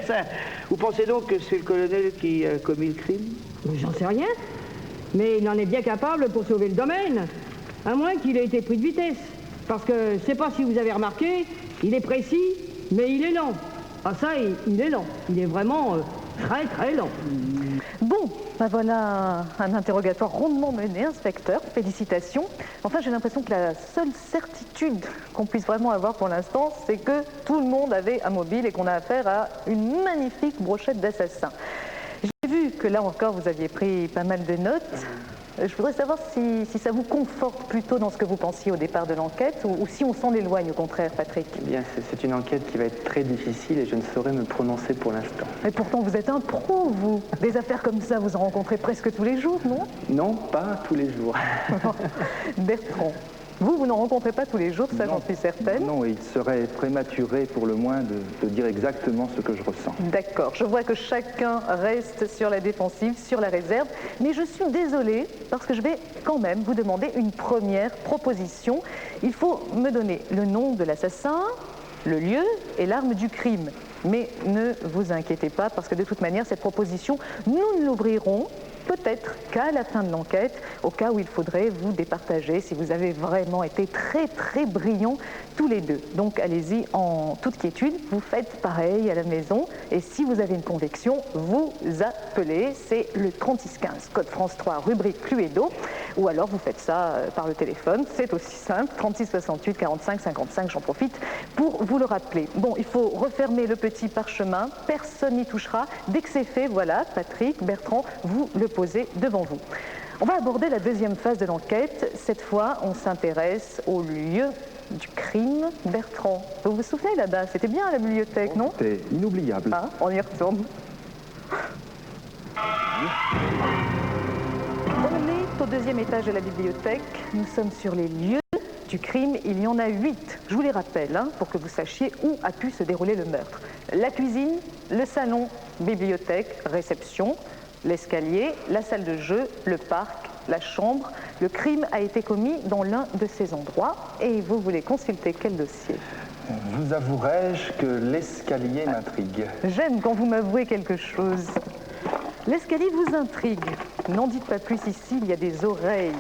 Ça, vous pensez donc que c'est le colonel qui a commis le crime? J'en sais rien. Mais il en est bien capable pour sauver le domaine. À moins qu'il ait été pris de vitesse. Parce que, je sais pas si vous avez remarqué, il est précis, mais il est lent. Ah ça, il est lent. Il est vraiment très très lent. Bon, ben voilà un interrogatoire rondement mené, inspecteur. Félicitations. Enfin, j'ai l'impression que la seule certitude qu'on puisse vraiment avoir pour l'instant, c'est que tout le monde avait un mobile et qu'on a affaire à une magnifique brochette d'assassins. J'ai vu que là encore, vous aviez pris pas mal de notes. Je voudrais savoir si ça vous conforte plutôt dans ce que vous pensiez au départ de l'enquête ou si on s'en éloigne au contraire, Patrick. Eh bien, c'est une enquête qui va être très difficile et je ne saurais me prononcer pour l'instant. Et pourtant, vous êtes un pro, vous. Des affaires comme ça, vous en rencontrez presque tous les jours, non? Non, pas tous les jours. Bertrand, vous n'en rencontrez pas tous les jours, ça j'en suis certaine. Non, il serait prématuré pour le moins de dire exactement ce que je ressens. D'accord, je vois que chacun reste sur la défensive, sur la réserve, mais je suis désolée parce que je vais quand même vous demander une première proposition. Il faut me donner le nom de l'assassin, le lieu et l'arme du crime. Mais ne vous inquiétez pas parce que de toute manière, cette proposition, nous ne l'ouvrirons peut-être qu'à la fin de l'enquête, au cas où il faudrait vous départager si vous avez vraiment été très très brillants tous les deux. Donc allez-y en toute quiétude, vous faites pareil à la maison et si vous avez une conviction, vous appelez, c'est le 3615, code France 3, rubrique Cluedo, ou alors vous faites ça par le téléphone, c'est aussi simple, 36 68 45 55, j'en profite pour vous le rappeler. Bon, il faut refermer le petit parchemin, personne n'y touchera, dès que c'est fait, voilà, Patrick, Bertrand, vous le posez devant vous. On va aborder la deuxième phase de l'enquête. Cette fois, on s'intéresse au lieu du crime. Bertrand, vous vous souvenez là-bas? C'était bien à la bibliothèque, non? C'était inoubliable. Hein, on y retourne. On est au deuxième étage de la bibliothèque. Nous sommes sur les lieux du crime. Il y en a 8. Je vous les rappelle, hein, pour que vous sachiez où a pu se dérouler le meurtre. La cuisine, le salon, bibliothèque, réception, l'escalier, la salle de jeu, le parc, la chambre. Le crime a été commis dans l'un de ces endroits. Et vous voulez consulter quel dossier? Vous avouerai-je que l'escalier m'intrigue. J'aime quand vous m'avouez quelque chose. L'escalier vous intrigue. N'en dites pas plus ici, il y a des oreilles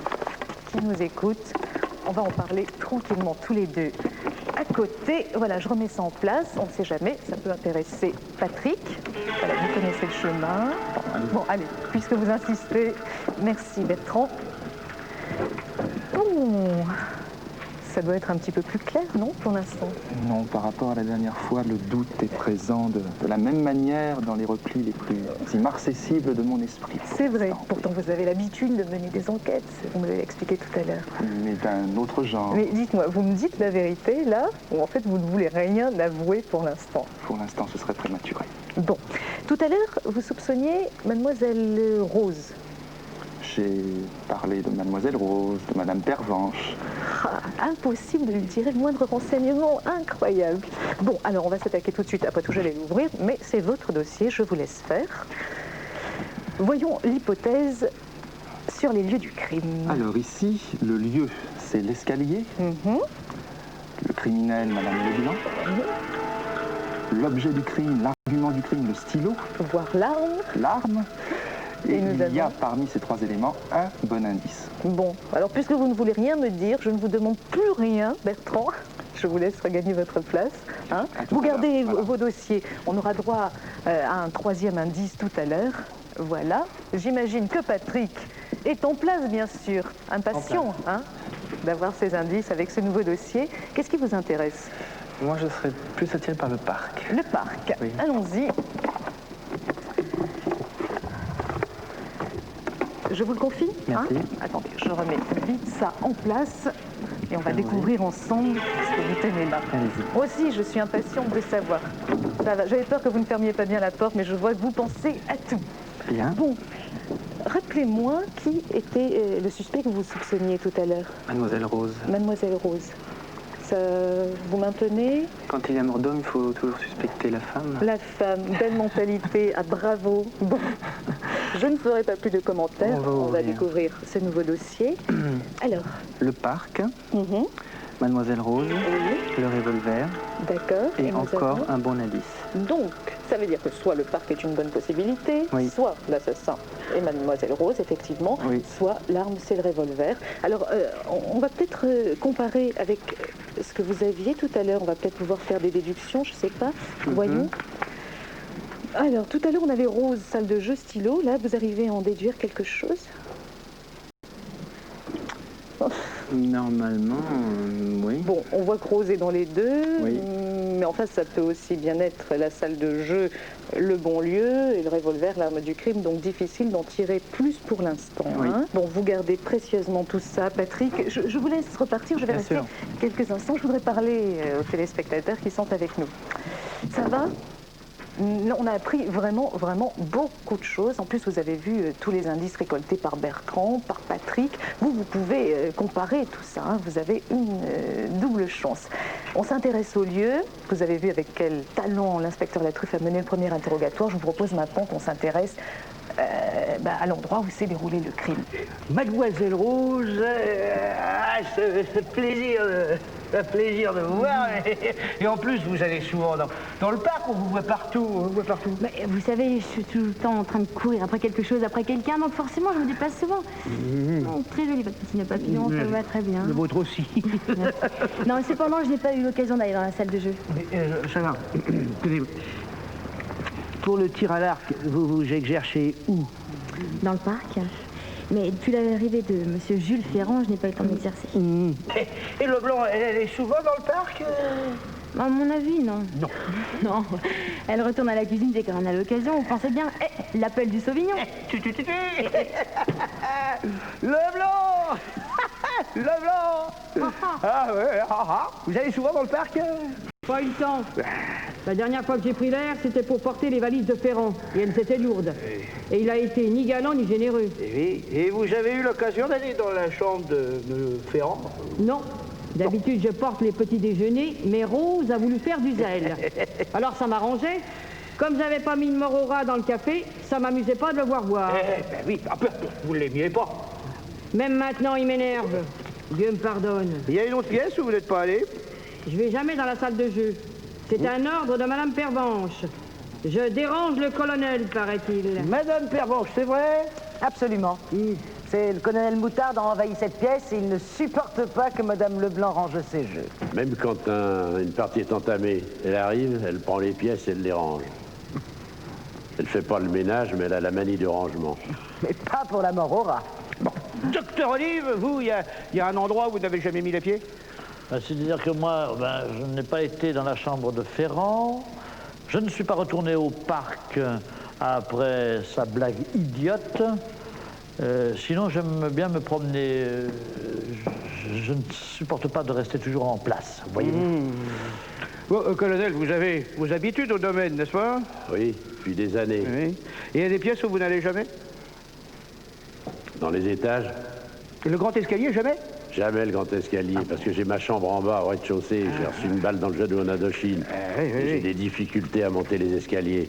qui nous écoutent. On va en parler tranquillement tous les deux. À côté, voilà, je remets ça en place, on ne sait jamais, ça peut intéresser Patrick. Voilà, vous connaissez le chemin. Bon, allez, puisque vous insistez, merci Bertrand. Bon, ça doit être un petit peu plus clair, non, pour l'instant? Non, par rapport à la dernière fois, le doute est présent de la même manière dans les replis les plus immarcessibles de mon esprit. C'est vrai, pourtant vous avez l'habitude de mener des enquêtes, vous me l'avez expliqué tout à l'heure. Mais d'un autre genre. Mais dites-moi, vous me dites la vérité, là, ou en fait vous ne voulez rien avouer pour l'instant? Pour l'instant, ce serait prématuré. Bon, tout à l'heure, vous soupçonniez Mademoiselle Rose. J'ai parlé de Mademoiselle Rose, de Madame Pervenche. Ah, impossible de lui tirer le moindre renseignement, incroyable. Bon, alors on va s'attaquer tout de suite, après tout j'allais l'ouvrir, mais c'est votre dossier, je vous laisse faire. Voyons l'hypothèse sur les lieux du crime. Alors ici, le lieu, c'est l'escalier. Le criminel, Madame Leblanc. L'objet du crime, l'argument du crime, le stylo. Voir l'arme. L'arme. Et il y a parmi ces trois éléments un bon indice. Bon, alors puisque vous ne voulez rien me dire, je ne vous demande plus rien, Bertrand. Je vous laisse regagner votre place. Hein. Vous gardez vos dossiers. On aura droit à un troisième indice tout à l'heure. Voilà. J'imagine que Patrick est en place, bien sûr. Impatient hein, d'avoir ces indices avec ce nouveau dossier. Qu'est-ce qui vous intéresse? Moi, je serais plus attiré par le parc. Le parc. Oui. Allons-y. Je vous le confie. Merci. Hein. Attendez, je remets vite ça en place et on va découvrir ensemble ce que vous tenez là. Moi aussi, je suis impatiente de savoir. Ça va. J'avais peur que vous ne fermiez pas bien la porte, mais je vois que vous pensez à tout. Bien. Bon, rappelez-moi qui était le suspect que vous soupçonniez tout à l'heure. Mademoiselle Rose. Mademoiselle Rose. Ça, vous maintenez? Quand il y a mort d'homme, il faut toujours suspecter la femme. La femme, belle mentalité, ah bravo. Bon, je ne ferai pas plus de commentaires, on va découvrir ce nouveau dossier. Alors? Le parc, Mademoiselle Rose, le revolver, d'accord. Et encore un bon indice. Donc, ça veut dire que soit le parc est une bonne possibilité, soit l'assassin est Mademoiselle Rose, effectivement, soit l'arme c'est le revolver. Alors, on va peut-être comparer avec ce que vous aviez tout à l'heure, on va peut-être pouvoir faire des déductions, je ne sais pas, voyons. Alors, tout à l'heure on avait Rose, salle de jeu, stylo, là vous arrivez à en déduire quelque chose? Normalement, oui. Bon, on voit que Rose est dans les deux, mais enfin ça peut aussi bien être la salle de jeu, le bon lieu, et le revolver, l'arme du crime, donc difficile d'en tirer plus pour l'instant. Hein. Bon, vous gardez précieusement tout ça, Patrick. Je vous laisse repartir, je vais rester quelques instants. Je voudrais parler aux téléspectateurs qui sont avec nous. Ça va ? On a appris vraiment beaucoup de choses. En plus, vous avez vu tous les indices récoltés par Bertrand, par Patrick. Vous pouvez comparer tout ça. Hein. Vous avez une double chance. On s'intéresse au lieu. Vous avez vu avec quel talent l'inspecteur Latruffe a mené le premier interrogatoire. Je vous propose maintenant qu'on s'intéresse à l'endroit où s'est déroulé le crime. Mademoiselle Rose, c'est plaisir de vous voir. Et en plus, vous allez souvent dans le parc, on vous voit partout. Mais vous savez, je suis tout le temps en train de courir après quelque chose, après quelqu'un, donc forcément, je me déplace souvent. Oh, très joli, votre petit nœud papillon, ça va très bien. Le vôtre aussi. Non, mais cependant, je n'ai pas eu l'occasion d'aller dans la salle de jeu. Ça va. Pour le tir à l'arc, vous exercez où? Dans le parc. Mais depuis l'arrivée de M. Jules Ferrand, je n'ai pas le temps d'exercer. Et Leblanc, elle est souvent dans le parc À mon avis, non. Non. Elle retourne à la cuisine dès qu'on a l'occasion. Vous pensez bien, l'appel du Sauvignon. Leblanc Ah ouais, Vous allez souvent dans le parc? Pas eu le temps. La dernière fois que j'ai pris l'air, c'était pour porter les valises de Ferrand. Et elles étaient lourdes. Et il a été ni galant ni généreux. Et vous avez eu l'occasion d'aller dans la chambre de Ferrand? Non. D'habitude, je porte les petits déjeuners, mais Rose a voulu faire du zèle. Alors ça m'arrangeait. Comme j'avais pas mis de mort au rat dans le café, ça m'amusait pas de le voir boire. Ben oui, vous ne l'aimiez pas. Même maintenant, il m'énerve. Dieu me pardonne. Il y a une autre pièce où vous n'êtes pas allé? Je vais jamais dans la salle de jeu. C'est un ordre de Madame Pervenche. Je dérange le colonel, paraît-il. Madame Pervenche, c'est vrai? Absolument. C'est le colonel Moutarde a envahi cette pièce et il ne supporte pas que Madame Leblanc range ses jeux. Même quand une partie est entamée, elle arrive, elle prend les pièces et elle les range. Elle fait pas le ménage, mais elle a la manie du rangement. Mais pas pour la mort au rat. Bon. Docteur Olive, vous, il y a un endroit où vous n'avez jamais mis les pieds? C'est-à-dire que moi, je n'ai pas été dans la chambre de Ferrand. Je ne suis pas retourné au parc après sa blague idiote. Sinon, j'aime bien me promener. Je ne supporte pas de rester toujours en place, voyez-vous. Bon, colonel, vous avez vos habitudes au domaine, n'est-ce pas? Oui, depuis des années. Oui. Et il y a des pièces où vous n'allez jamais? Dans les étages? Et le grand escalier, jamais? Jamais le grand escalier, parce que j'ai ma chambre en bas, au rez-de-chaussée. J'ai reçu une balle dans le genou en Indochine. J'ai des difficultés à monter les escaliers.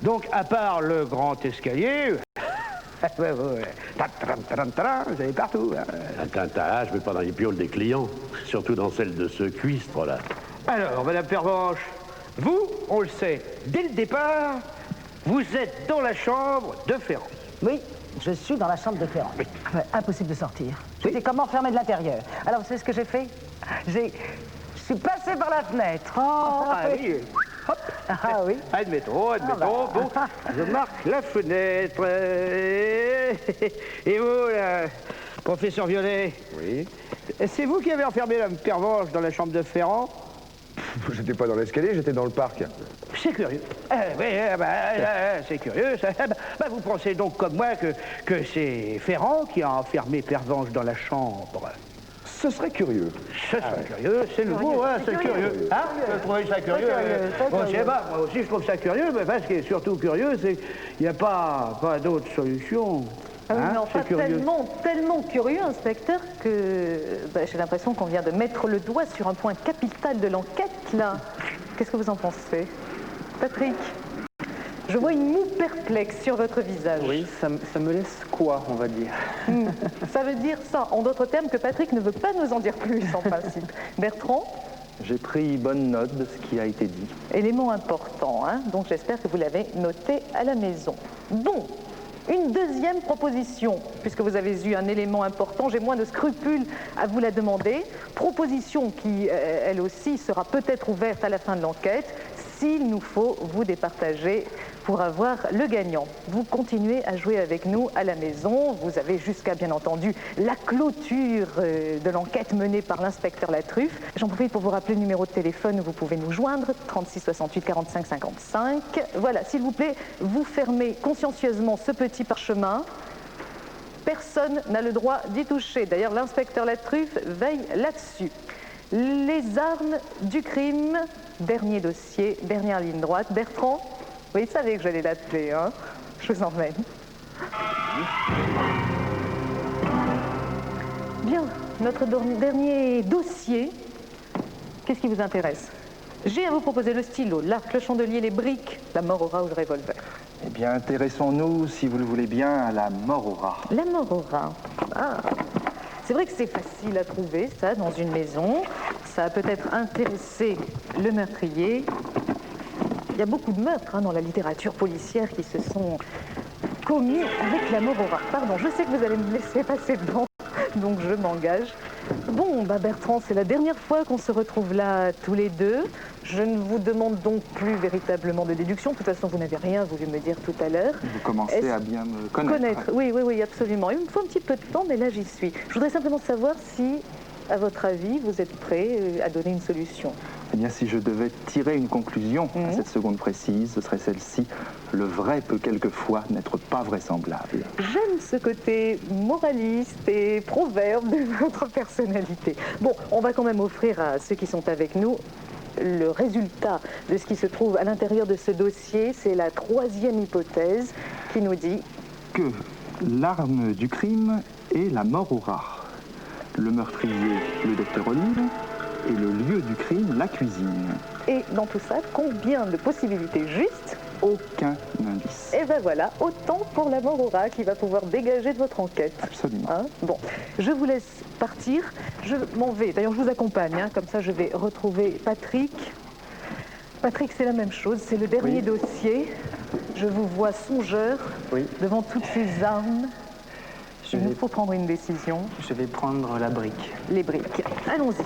Donc, à part le grand escalier... vous allez partout. Je ne vais pas dans les pioles des clients, surtout dans celle de ce cuistre, là. Alors, Madame Pervenche, vous, on le sait, dès le départ, vous êtes dans la chambre de Ferrand. Oui, je suis dans la chambre de Ferrand. Oui. Impossible de sortir. J'étais comme enfermé de l'intérieur. Alors, vous savez ce que j'ai fait? Je suis passé par la fenêtre. Oui. Hop. Ah oui. Admettons. Bon, je marque la fenêtre. Et vous, là, professeur Violet? Oui. C'est vous qui avez enfermé la Pervenche dans la chambre de Ferrand? J'étais pas dans l'escalier, j'étais dans le parc. C'est curieux. C'est curieux. Vous pensez donc comme moi que c'est Ferrand qui a enfermé Pervenche dans la chambre? Ce serait curieux. Ce serait curieux, c'est le mot, hein, c'est curieux. Hein? Vous trouvez ça curieux? Bon, je sais pas, moi aussi je trouve ça curieux, mais ce qui est surtout curieux, c'est qu'il n'y a pas d'autre solution. Ah oui, Hein, mais enfin, c'est curieux. tellement curieux, inspecteur, que j'ai l'impression qu'on vient de mettre le doigt sur un point capital de l'enquête, là. Qu'est-ce que vous en pensez? Patrick, je vois une moue perplexe sur votre visage. Oui, ça me laisse quoi, on va dire. Ça veut dire ça, en d'autres termes, que Patrick ne veut pas nous en dire plus, en principe. Bertrand? J'ai pris bonne note de ce qui a été dit. Élément important, hein, donc j'espère que vous l'avez noté à la maison. Bon, une deuxième proposition, puisque vous avez eu un élément important, j'ai moins de scrupules à vous la demander. Proposition qui, elle aussi, sera peut-être ouverte à la fin de l'enquête, s'il nous faut vous départager pour avoir le gagnant. Vous continuez à jouer avec nous à la maison. Vous avez jusqu'à, bien entendu, la clôture de l'enquête menée par l'inspecteur Latruffe. J'en profite pour vous rappeler le numéro de téléphone où vous pouvez nous joindre, 36 68 45 55. Voilà, s'il vous plaît, vous fermez consciencieusement ce petit parchemin. Personne n'a le droit d'y toucher. D'ailleurs, l'inspecteur Latruffe veille là-dessus. Les armes du crime, dernier dossier, dernière ligne droite. Bertrand, vous savez que j'allais l'appeler, hein? Je vous emmène. Bien, notre dernier dossier, qu'est-ce qui vous intéresse? J'ai à vous proposer le stylo, l'arc, le chandelier, les briques, la mort au rat ou le revolver. Eh bien, intéressons-nous, si vous le voulez bien, à la mort au rat. La mort au rat. Ah. C'est vrai que c'est facile à trouver, ça, dans une maison. Ça a peut-être intéressé le meurtrier. Il y a beaucoup de meurtres dans la littérature policière qui se sont commis avec la mort au rat. Pardon, je sais que vous allez me laisser passer devant, donc je m'engage. Bon, Bertrand, c'est la dernière fois qu'on se retrouve là tous les deux. Je ne vous demande donc plus véritablement de déduction. De toute façon, vous n'avez rien voulu me dire tout à l'heure. Vous commencez à bien me connaître. Oui, absolument. Il me faut un petit peu de temps, mais là, j'y suis. Je voudrais simplement savoir si, à votre avis, vous êtes prêt à donner une solution. Eh bien, si je devais tirer une conclusion à cette seconde précise, ce serait celle-ci. Le vrai peut quelquefois n'être pas vraisemblable. J'aime ce côté moraliste et proverbe de votre personnalité. Bon, on va quand même offrir à ceux qui sont avec nous le résultat de ce qui se trouve à l'intérieur de ce dossier. C'est la troisième hypothèse qui nous dit que l'arme du crime est la mort au rat. Le meurtrier, le docteur Olive, et le lieu du crime, la cuisine. Et dans tout ça, combien de possibilités justes? Aucun indice. Et ben voilà, autant pour la mort au rat qui va pouvoir dégager de votre enquête. Absolument. Bon, je vous laisse partir. Je m'en vais. D'ailleurs, je vous accompagne. Comme ça, je vais retrouver Patrick. Patrick, c'est la même chose. C'est le dernier dossier. Je vous vois songeur devant toutes ces armes. Il nous faut prendre une décision. Je vais prendre la brique. Les briques. Allons-y.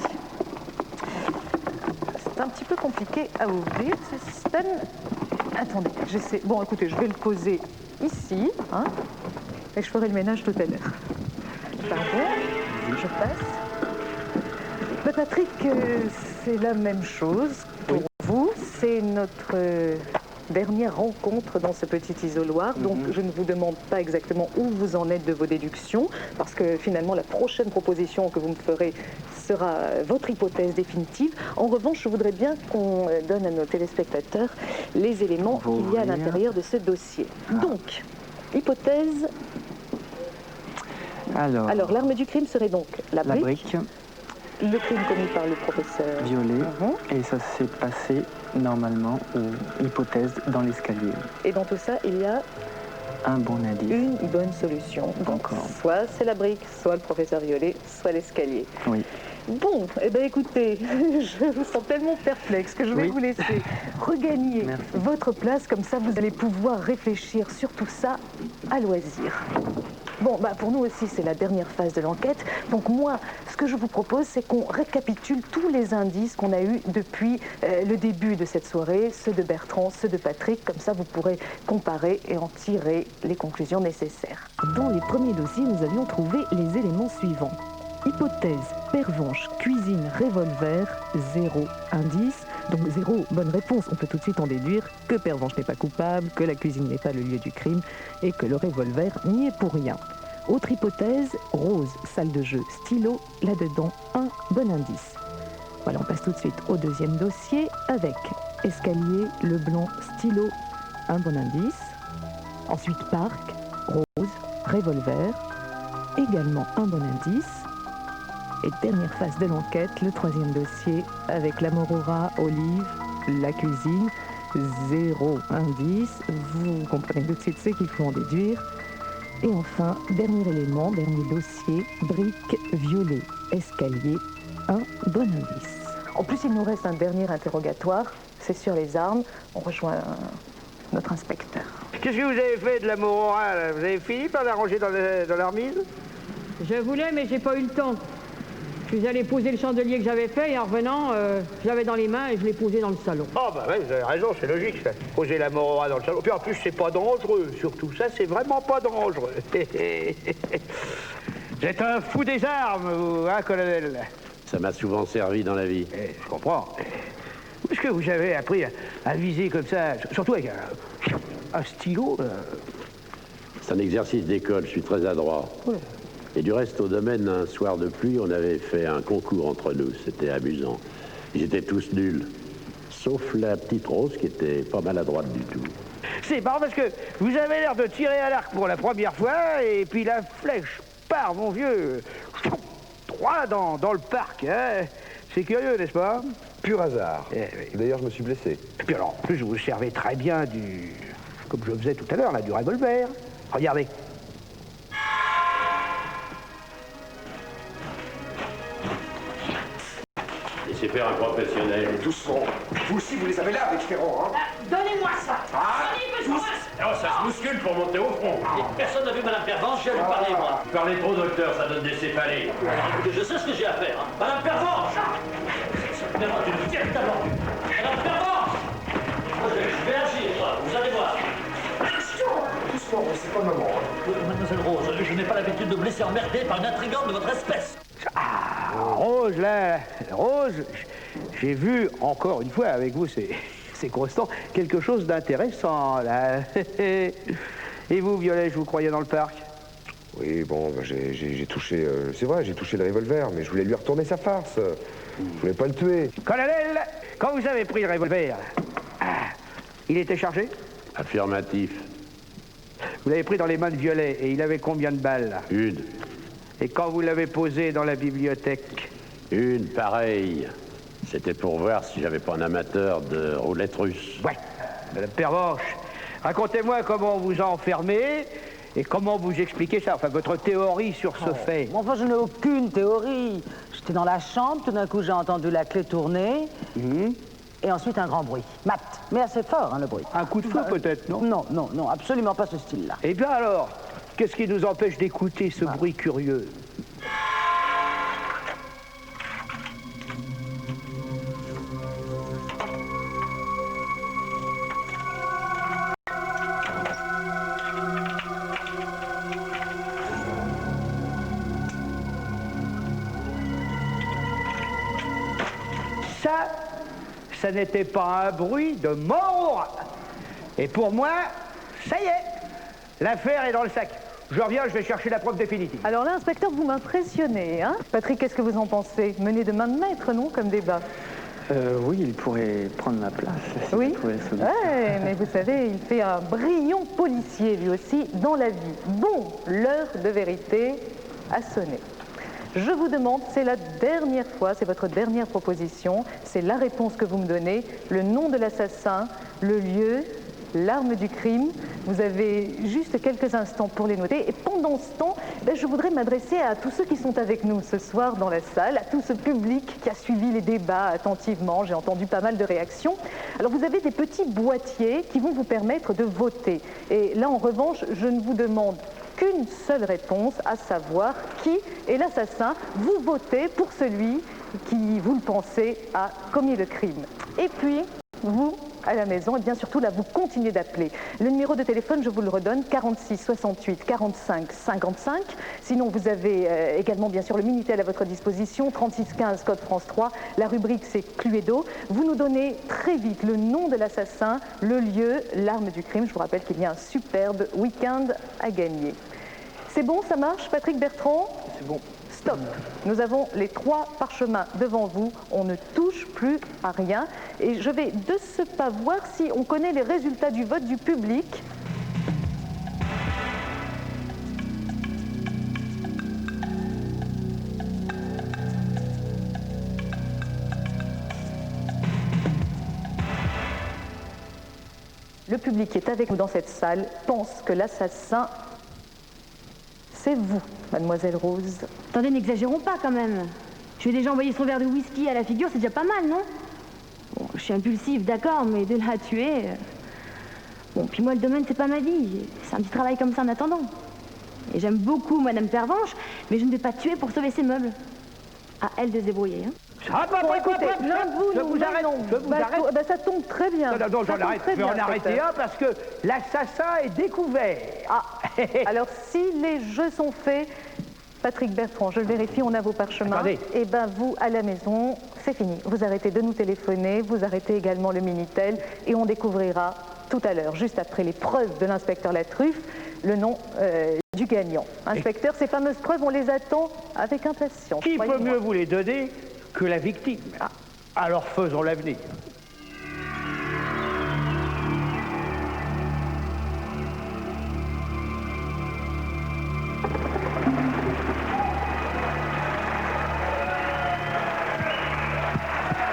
C'est un petit peu compliqué à ouvrir, ce système. Attendez, j'essaie. Bon, écoutez, je vais le poser ici, et je ferai le ménage tout à l'heure. Pardon, je passe. Patrick, c'est la même chose pour vous. C'est notre dernière rencontre dans ce petit isoloir. Donc, je ne vous demande pas exactement où vous en êtes de vos déductions, parce que finalement, la prochaine proposition que vous me ferez sera votre hypothèse définitive. En revanche, je voudrais bien qu'on donne à nos téléspectateurs les éléments qu'il y a à l'intérieur de ce dossier. Donc, hypothèse... Alors, l'arme du crime serait donc la brique. Le crime commis par le professeur Violet. Et ça s'est passé normalement, ou hypothèse, dans l'escalier. Et dans tout ça, il y a un bon indice. Une bonne solution. Donc, soit c'est la brique, soit le professeur Violet, soit l'escalier. Oui. Bon, eh bien écoutez, je vous sens tellement perplexe que je vais vous laisser regagner votre place, comme ça vous allez pouvoir réfléchir sur tout ça à loisir. Bon, pour nous aussi, c'est la dernière phase de l'enquête. Donc moi, ce que je vous propose, c'est qu'on récapitule tous les indices qu'on a eus depuis le début de cette soirée, ceux de Bertrand, ceux de Patrick. Comme ça, vous pourrez comparer et en tirer les conclusions nécessaires. Dans les premiers dossiers, nous avions trouvé les éléments suivants. Hypothèse, pervenche, cuisine, revolver, 0 indice. Donc 0 bonne réponse. On peut tout de suite en déduire que pervenche n'est pas coupable, que la cuisine n'est pas le lieu du crime et que le revolver n'y est pour rien. Autre hypothèse, rose, salle de jeu, stylo, là-dedans, un bon indice. Voilà, on passe tout de suite au deuxième dossier avec escalier, le blanc, stylo, un bon indice. Ensuite parc, rose, revolver, également un bon indice. Et dernière phase de l'enquête, le troisième dossier avec la morora, Olive, la cuisine, 0 indice. Vous comprenez tout de suite ce qu'il faut en déduire. Et enfin, dernier élément, dernier dossier, brique, violet, escalier, un bon indice. En plus, il nous reste un dernier interrogatoire, c'est sur les armes. On rejoint notre inspecteur. Qu'est-ce que vous avez fait de la morora, là? Vous avez fini par la ranger dans la remise? Je voulais, mais j'ai pas eu le temps. Je suis allé poser le chandelier que j'avais fait et en revenant, je l'avais dans les mains et je l'ai posé dans le salon. Oh, bah ouais, vous avez raison, c'est logique, ça. Poser la morora dans le salon. Puis en plus, c'est pas dangereux, surtout. Ça, c'est vraiment pas dangereux. Vous êtes un fou des armes, vous, hein, colonel? Ça m'a souvent servi dans la vie. Je comprends. Où est-ce que vous avez appris à viser comme ça, surtout avec un stylo? C'est un exercice d'école, je suis très adroit. Ouais. Et du reste, au domaine, un soir de pluie, on avait fait un concours entre nous. C'était amusant. Ils étaient tous nuls. Sauf la petite Rose qui était pas maladroite du tout. C'est marrant parce que vous avez l'air de tirer à l'arc pour la première fois et puis la flèche part, mon vieux, droit dans le parc. Hein? C'est curieux, n'est-ce pas? Pur hasard. D'ailleurs, je me suis blessé. Et puis alors, en plus, vous vous servez très bien comme je faisais tout à l'heure, là, du revolver. Regardez. Laissez faire un professionnel. Doucement. Vous aussi, vous les avez là avec Ferrand, hein? Donnez-moi ça. Ça se bouscule pour monter au front. Personne n'a vu Madame Pervenche, je vais lui parler, moi. Parlez trop, docteur, ça donne des céphalées. Écoutez, je sais ce que j'ai à faire. Hein. Madame Pervenche! Pervenche, tu me tiens d'abord. Madame Pervenche! Je vais agir, moi, vous allez voir. Doucement, c'est pas le moment. Mademoiselle Rose, je n'ai pas l'habitude de me laisser emmerder par une intrigante de votre espèce. Rose, là, Rose, j'ai vu encore une fois avec vous, c'est constant, quelque chose d'intéressant, là. Et vous, Violet, je vous croyais dans le parc? Oui, bon, j'ai touché... c'est vrai, j'ai touché le revolver, mais je voulais lui retourner sa farce. Je voulais pas le tuer. Colonel, quand vous avez pris le revolver, il était chargé? Affirmatif. Vous l'avez pris dans les mains de Violet, et il avait combien de balles? Une. Et quand vous l'avez posé dans la bibliothèque? Une pareille. C'était pour voir si j'avais pas un amateur de roulette russe. Ouais. Madame Pervenche, racontez-moi comment vous enfermez et comment vous expliquez ça, enfin votre théorie sur ce fait. Enfin, je n'ai aucune théorie. J'étais dans la chambre, tout d'un coup j'ai entendu la clé tourner, et ensuite un grand bruit. Mat, mais assez fort, hein, le bruit. Un coup de feu peut-être, non? Non, non, non, absolument pas ce style-là. Eh bien alors, qu'est-ce qui nous empêche d'écouter ce bruit curieux? Ça n'était pas un bruit de mort. Et pour moi, ça y est, l'affaire est dans le sac. Je reviens, je vais chercher la preuve définitive. Alors là, inspecteur, vous m'impressionnez, hein? Patrick, qu'est-ce que vous en pensez? Mené de main de maître, non, comme débat? Oui, il pourrait prendre ma place. Si oui, ouais, mais vous savez, il fait un brillant policier, lui aussi, dans la vie. Bon, l'heure de vérité a sonné. Je vous demande, c'est la dernière fois, c'est votre dernière proposition, c'est la réponse que vous me donnez, le nom de l'assassin, le lieu, l'arme du crime. Vous avez juste quelques instants pour les noter. Et pendant ce temps, je voudrais m'adresser à tous ceux qui sont avec nous ce soir dans la salle, à tout ce public qui a suivi les débats attentivement. J'ai entendu pas mal de réactions. Alors vous avez des petits boîtiers qui vont vous permettre de voter. Et là, en revanche, je ne vous demande qu'une seule réponse, à savoir qui est l'assassin. Vous votez pour celui qui, vous le pensez, a commis le crime. Et puis, vous, à la maison, et bien surtout là, vous continuez d'appeler. Le numéro de téléphone, je vous le redonne, 46 68 45 55. Sinon, vous avez également, bien sûr, le Minitel à votre disposition, 36 15, code France 3. La rubrique, c'est Cluedo. Vous nous donnez très vite le nom de l'assassin, le lieu, l'arme du crime. Je vous rappelle qu'il y a un superbe week-end à gagner. C'est bon, ça marche, Patrick Bertrand? C'est bon. Stop. Nous avons les 3 parchemins devant vous. On ne touche plus à rien. Et je vais de ce pas voir si on connaît les résultats du vote du public. le public qui est avec nous dans cette salle pense que l'assassin, c'est vous, mademoiselle Rose. Attendez, n'exagérons pas quand même. Je vais déjà envoyer son verre de whisky à la figure, c'est déjà pas mal, non? Bon, je suis impulsive, d'accord, mais de là à tuer... Bon, puis moi, le domaine, c'est pas ma vie. C'est un petit travail comme ça en attendant. Et j'aime beaucoup Madame Pervenche, mais je ne vais pas tuer pour sauver ses meubles. À elle de se débrouiller, hein. Écoutez, l'un de vous, je vous arrête, je vous arrête. Bah, ça tombe très bien. Non, j'en arrête. Je vais en arrêter un parce que l'assassin est découvert. Ah, alors si les jeux sont faits, Patrick Bertrand, je le vérifie, on a vos parchemins. Attendez. Et ben vous, à la maison, c'est fini. Vous arrêtez de nous téléphoner, vous arrêtez également le Minitel, et on découvrira tout à l'heure, juste après les preuves de l'inspecteur Latruffe, le nom du gagnant. Inspecteur, ces fameuses preuves, on les attend avec impatience. Qui peut mieux vous les donner que la victime? Alors faisons l'avenir.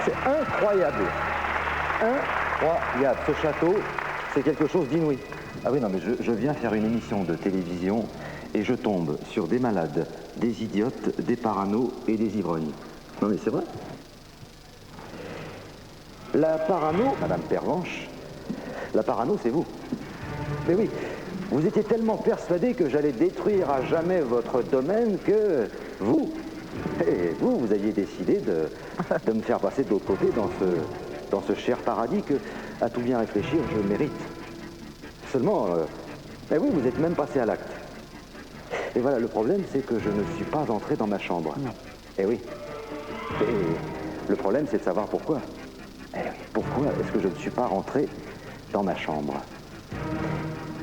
C'est incroyable. Incroyable. Ce château, c'est quelque chose d'inouï. Ah oui, non, mais je viens faire une émission de télévision et je tombe sur des malades, des idiotes, des paranos et des ivrognes. Non, mais c'est vrai. La parano, Madame Pervenche, la parano, c'est vous. Mais oui, vous étiez tellement persuadé que j'allais détruire à jamais votre domaine que vous, vous aviez décidé de me faire passer de l'autre côté dans ce cher paradis que, à tout bien réfléchir, je mérite. Seulement, mais oui, vous êtes même passé à l'acte. Et voilà, le problème, c'est que je ne suis pas entré dans ma chambre. Non. Eh oui. Et le problème, c'est de savoir pourquoi. Eh oui, pourquoi est-ce que je ne suis pas rentré dans ma chambre?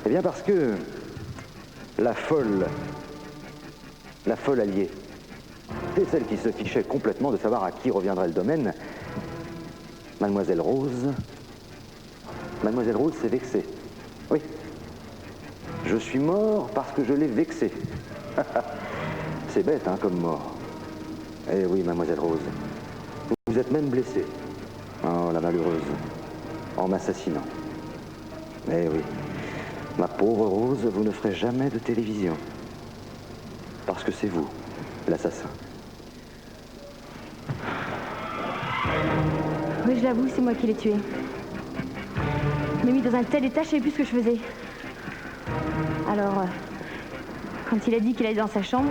Eh bien, parce que la folle alliée, c'est celle qui se fichait complètement de savoir à qui reviendrait le domaine, Mademoiselle Rose. Mademoiselle Rose s'est vexée. Oui. Je suis mort parce que je l'ai vexée. C'est bête, hein, comme mort. Eh oui, Mademoiselle Rose. Vous êtes même blessée. Oh, la malheureuse. En m'assassinant. Eh oui. Ma pauvre Rose, vous ne ferez jamais de télévision. Parce que c'est vous, l'assassin. Oui, je l'avoue, c'est moi qui l'ai tué. Je m'ai mis dans un tel état, je savais plus ce que je faisais. Alors, quand il a dit qu'il allait dans sa chambre,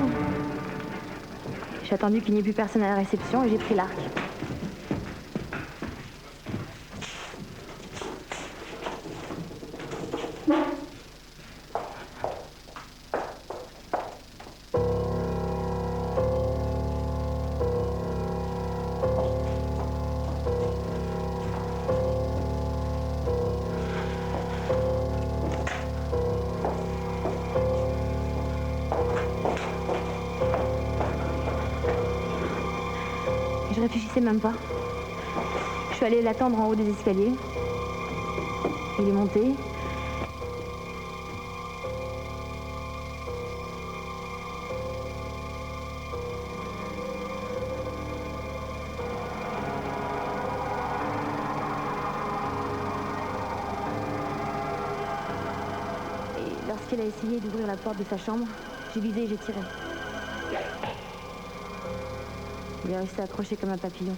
j'ai attendu qu'il n'y ait plus personne à la réception et j'ai pris l'arc. Je réfléchissais même pas. Je suis allée l'attendre en haut des escaliers. Il est monté. Et lorsqu'il a essayé d'ouvrir la porte de sa chambre, j'ai visé et j'ai tiré. Il est resté accroché comme un papillon.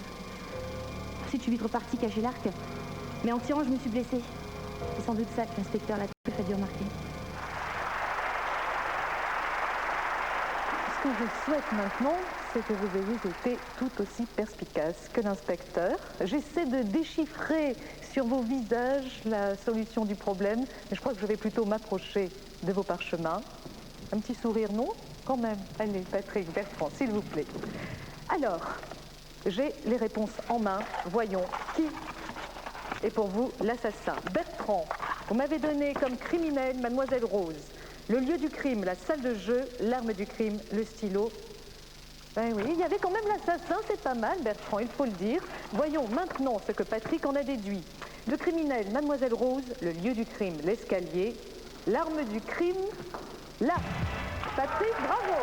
Ensuite, je suis vite repartie cacher l'arc. Mais en tirant, je me suis blessée. C'est sans doute ça que l'inspecteur Latruffe a dû remarquer. Ce que je souhaite maintenant, c'est que vous ayez été tout aussi perspicace que l'inspecteur. J'essaie de déchiffrer sur vos visages la solution du problème, mais je crois que je vais plutôt m'approcher de vos parchemins. Un petit sourire, non? Quand même. Allez, Patrick Bertrand, s'il vous plaît. Alors, j'ai les réponses en main. Voyons qui est pour vous l'assassin. Bertrand, vous m'avez donné comme criminel Mademoiselle Rose. Le lieu du crime, la salle de jeu, l'arme du crime, le stylo. Ben oui, il y avait quand même l'assassin, c'est pas mal, Bertrand, il faut le dire. Voyons maintenant ce que Patrick en a déduit. Le criminel, Mademoiselle Rose, le lieu du crime, l'escalier, l'arme du crime, là. Patrick, bravo!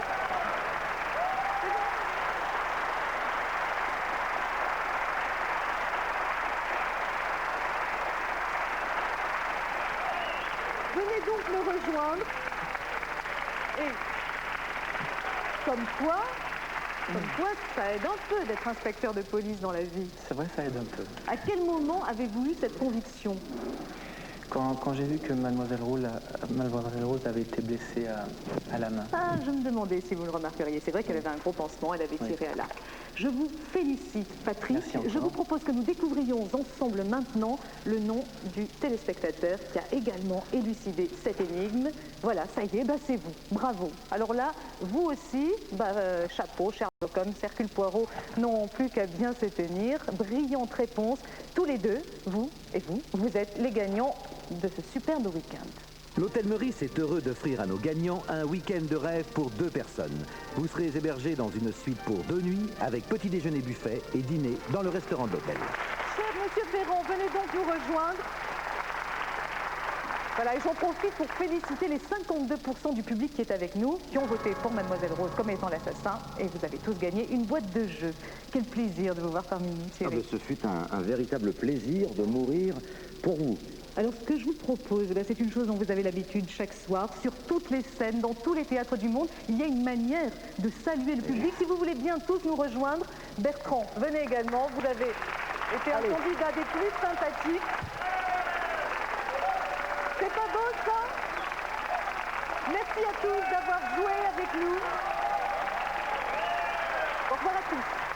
venez donc me rejoindre. Et comme quoi, ça aide un peu d'être inspecteur de police dans la vie. C'est vrai, ça aide un peu. À quel moment avez-vous eu cette conviction? Quand j'ai vu que Mademoiselle Rose avait été blessée à la main. Ah, je me demandais si vous le remarqueriez. C'est vrai qu'elle avait un gros pansement, elle avait tiré à l'arc. Je vous félicite, Patrick. Je vous propose que nous découvrions ensemble maintenant le nom du téléspectateur qui a également élucidé cette énigme. Voilà, ça y est, c'est vous. Bravo. Alors là, vous aussi, chapeau, Sherlock Holmes, Hercule Poirot n'ont plus qu'à bien se tenir. Brillante réponse. Tous les deux, vous et vous êtes les gagnants de ce superbe week-end. L'Hôtel Meurice est heureux d'offrir à nos gagnants un week-end de rêve pour 2 personnes. Vous serez hébergés dans une suite pour 2 nuits avec petit déjeuner buffet et dîner dans le restaurant de l'hôtel. Cher Monsieur Ferrand, venez donc nous rejoindre. Voilà, et j'en profite pour féliciter les 52% du public qui est avec nous, qui ont voté pour Mademoiselle Rose comme étant l'assassin, et vous avez tous gagné une boîte de jeux. Quel plaisir de vous voir parmi nous, Thierry. Ce fut un véritable plaisir de mourir pour vous. Alors, ce que je vous propose, c'est une chose dont vous avez l'habitude chaque soir, sur toutes les scènes, dans tous les théâtres du monde, il y a une manière de saluer le public. Si vous voulez bien tous nous rejoindre, Bertrand, venez également, vous avez été un candidat des plus sympathiques. C'est pas beau, ça? Merci à tous d'avoir joué avec nous. Au revoir à tous.